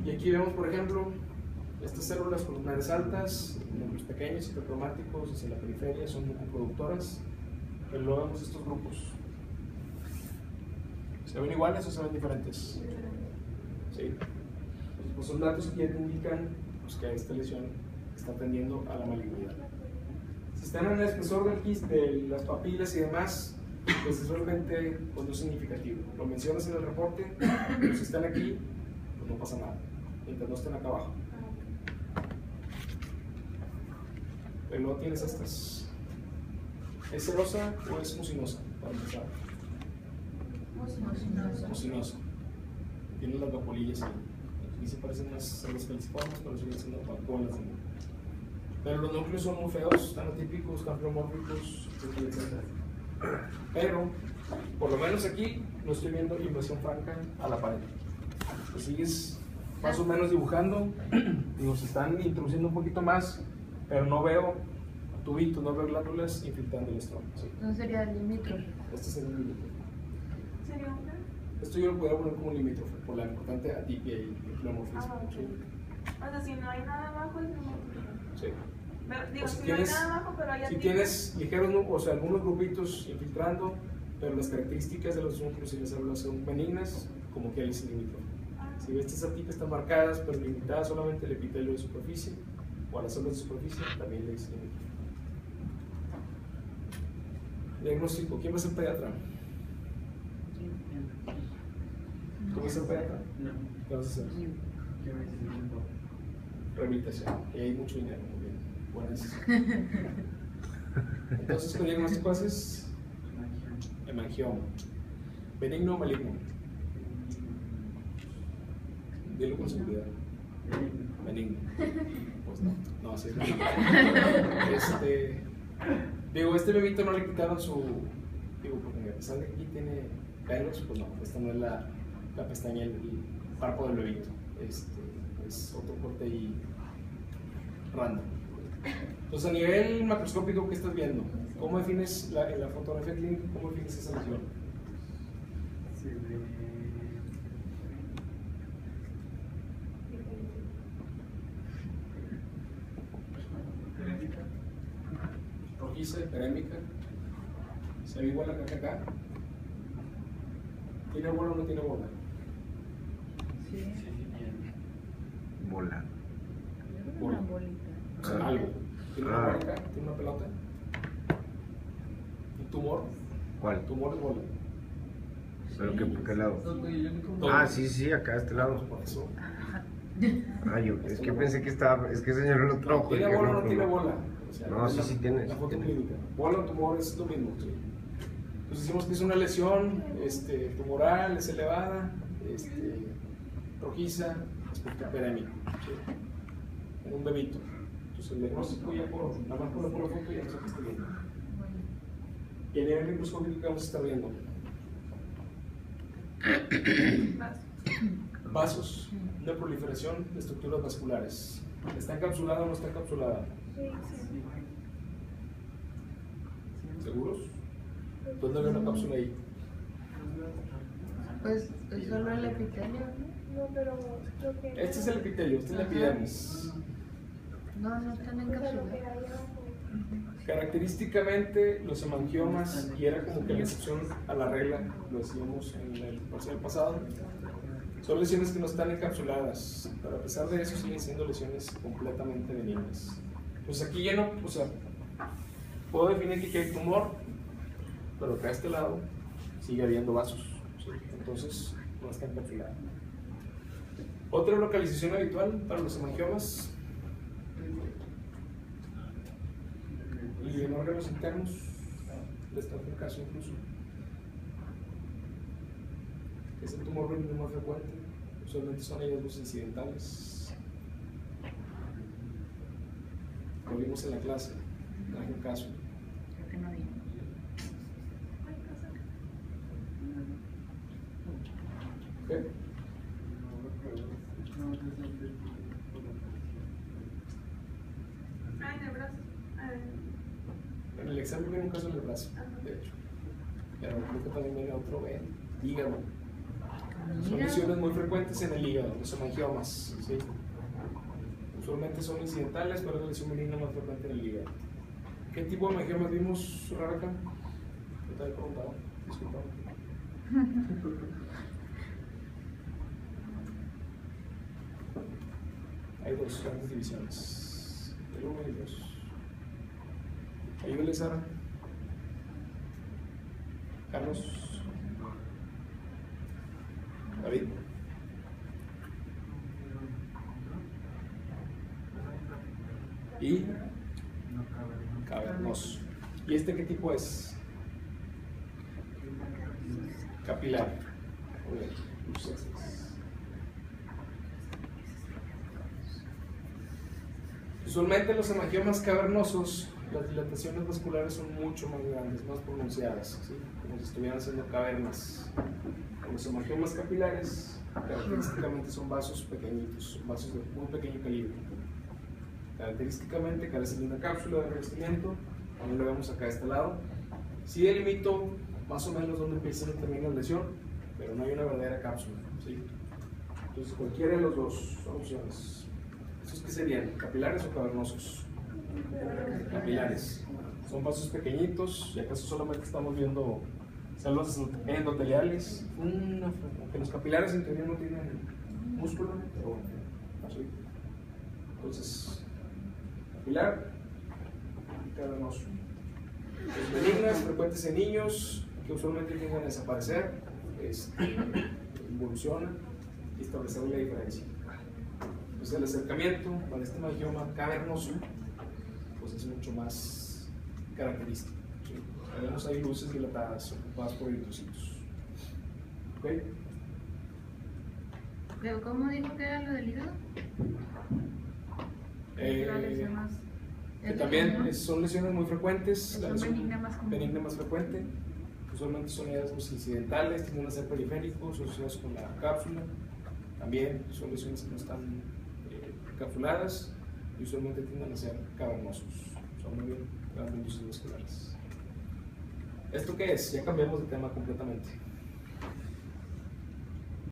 Y aquí vemos, por ejemplo, estas células columnares altas, núcleos pequeños, citocromáticos hacia la periferia, son mucoproductoras, pero luego vemos estos grupos. ¿Se ven iguales o se ven diferentes? Sí. Pues son datos que ya te indican pues, que esta lesión está tendiendo a la malignidad. Si están en el espesor del quiste, de las papilas y demás, pues es realmente pues, no significativo. Lo mencionas en el reporte, pero si están aquí, pues no pasa nada, mientras no estén acá abajo. Pero luego tienes estas. ¿Es serosa o es mucinosa? Para empezar. Mucinosa. Tiene las vapolillas ahí. Aquí se parecen más a las caliciformes, pero siguen siendo vacuolas. Pero los núcleos son muy feos, tan atípicos, tan pleomórficos, etc. Pero, por lo menos aquí, no estoy viendo invasión franca a la pared. Pues sigues más o menos dibujando, digo, se están introduciendo un poquito más, pero no veo tubitos, no veo glándulas infiltrando el estroma. ¿Sí? No sería el limítrofe. Este es el limítrofe. ¿Sería una? Esto yo lo podría poner como limítrofe por la importante atipia y pleomorfismo. Ok. ¿Sí? O sea, si no hay nada abajo, es limítrofe. Sí. Pero, digo, O si si tienes- no hay nada abajo, pero hay Si atipias. tienes ligeros, o sea, algunos grupitos infiltrando, pero las características de los núcleos y las células son benignas, como que ahí es limítrofe. Si ves estas atipias están marcadas, pero limitadas solamente al epitelio de superficie o a las células de superficie, también le dicen limítrofe. Diagnóstico. ¿Quién va a ser pediatra? ¿Tú vas a ser pediatra? No. ¿Qué vas a hacer? ¿Qué me dices? Rehabilitación. Y hay mucho dinero, muy bien. Buena decisión. Entonces, ¿con diagnóstico haces? Hemangioma. Benigno o maligno. Dilo con seguridad. Benigno. Pues no, no, así es maligno. Digo, este bebito no le quitaron su. Digo, porque a pesar de que aquí tiene pelos, pues no, esta no es la pestaña, el párpado del bebito. Es otro corte ahí random. Entonces, a nivel macroscópico, ¿qué estás viendo? ¿Cómo defines en la fotografía clínica? ¿Cómo defines esa lesión? Se ve. Rojiza, perémica. ¿Se ve igual acá que acá? ¿Tiene bola o no tiene bola? Sí. Bola. Una bolita. O sea, algo. ¿Tiene una Ah. bola acá? ¿Tiene una pelota? ¿Un tumor? ¿Cuál? ¿Tumor es bola? ¿Pero qué, por qué lado? Todo. Ah, sí, acá a este lado. Por eso. Ah, es que pensé que estaba, es que ese señor lo trajo. ¿Tiene porque bola o no no, tiene bola? O sea, No, sí tiene. La foto Sí tiene. clínica. Bola o tumor es lo mismo. ¿Sí? Entonces decimos que es una lesión tumoral, es elevada, rojiza, aspecto perémico. ¿Sí? En un bebito. Entonces el diagnóstico ya nada más por la foto ya no sé qué está viendo. Y a nivel microscópico que vamos a estar viendo. Vasos de proliferación de estructuras vasculares. ¿Está encapsulada o no está encapsulada? Sí, sí. ¿Seguros? ¿Dónde había una cápsula ahí? Pues es solo el epitelio, No, pero creo que. Este es el epitelio, esta es la epidermis. ¿no? No están O sea, lo que encapsulados. hay abajo. Característicamente, los hemangiomas, y era como que la excepción a la regla, lo decíamos en el parcial pasado, son lesiones que no están encapsuladas, pero a pesar de eso siguen siendo lesiones completamente benignas. Pues aquí ya no, o sea, puedo definir que aquí hay tumor, pero acá a este lado sigue habiendo vasos, ¿sí? Entonces no está encapsulada. Otra localización habitual para los hemangiomas y en órganos internos, les toca el caso incluso. Es el tumor benigno más frecuente, usualmente son hallazgos incidentales. Lo vimos en la clase, traje un caso. Creo que no vi. ¿Ok? Ah, en el brazo. En el examen viene un caso en el brazo, de hecho. Pero creo que también viene otro en hígado. Son lesiones muy frecuentes en el hígado, los hemangiomas. ¿Sí? Usualmente son incidentales, pero es la lesión benigna más frecuente en el hígado. ¿Qué tipo de hemangiomas vimos, Rabeca? Yo te había preguntado, disculpa. Hay dos grandes divisiones, el 1 y el 2. Ayúdale, Sara. Carlos. David. Y cavernoso. ¿Y este qué tipo es? Capilar. Muy bien. Usualmente los hemangiomas cavernosos, las dilataciones vasculares son mucho más grandes, más pronunciadas, ¿sí? Como si estuvieran haciendo cavernas. Los hemangiomas capilares característicamente son vasos pequeñitos, son vasos de muy pequeño calibre. Característicamente carecen de una cápsula de revestimiento, también lo vemos acá de este lado. Sí delimito más o menos dónde empieza y termina la lesión, pero no hay una verdadera cápsula, ¿sí? Entonces cualquiera de los dos son opciones. ¿Estos qué serían? ¿Capilares o cavernosos? Capilares. Son vasos pequeñitos, y acaso solamente estamos viendo células endoteliales, aunque los capilares en teoría no tienen músculo, pero bueno, así. Entonces, capilar y cavernoso. Los benignas, frecuentes en niños, que usualmente tienden a desaparecer, evolucionan y establecer la diferencia. Entonces el acercamiento para este hemangioma cavernoso pues es mucho más característico. ¿Sí? Vemos ahí luces dilatadas ocupadas por eritrocitos. ¿Ok? Pero ¿cómo dijo que era lo del hígado? La lesión más. Que también son lesiones muy frecuentes. La Son lesión benigna más frecuente. Usualmente son hallazgos incidentales, tienden a ser periféricos, asociados con la cápsula. También son lesiones que no están encapsuladas y usualmente tienden a ser cavernosos. Son muy bien grandes industrias vasculares. ¿Esto qué es? Ya cambiamos de tema completamente.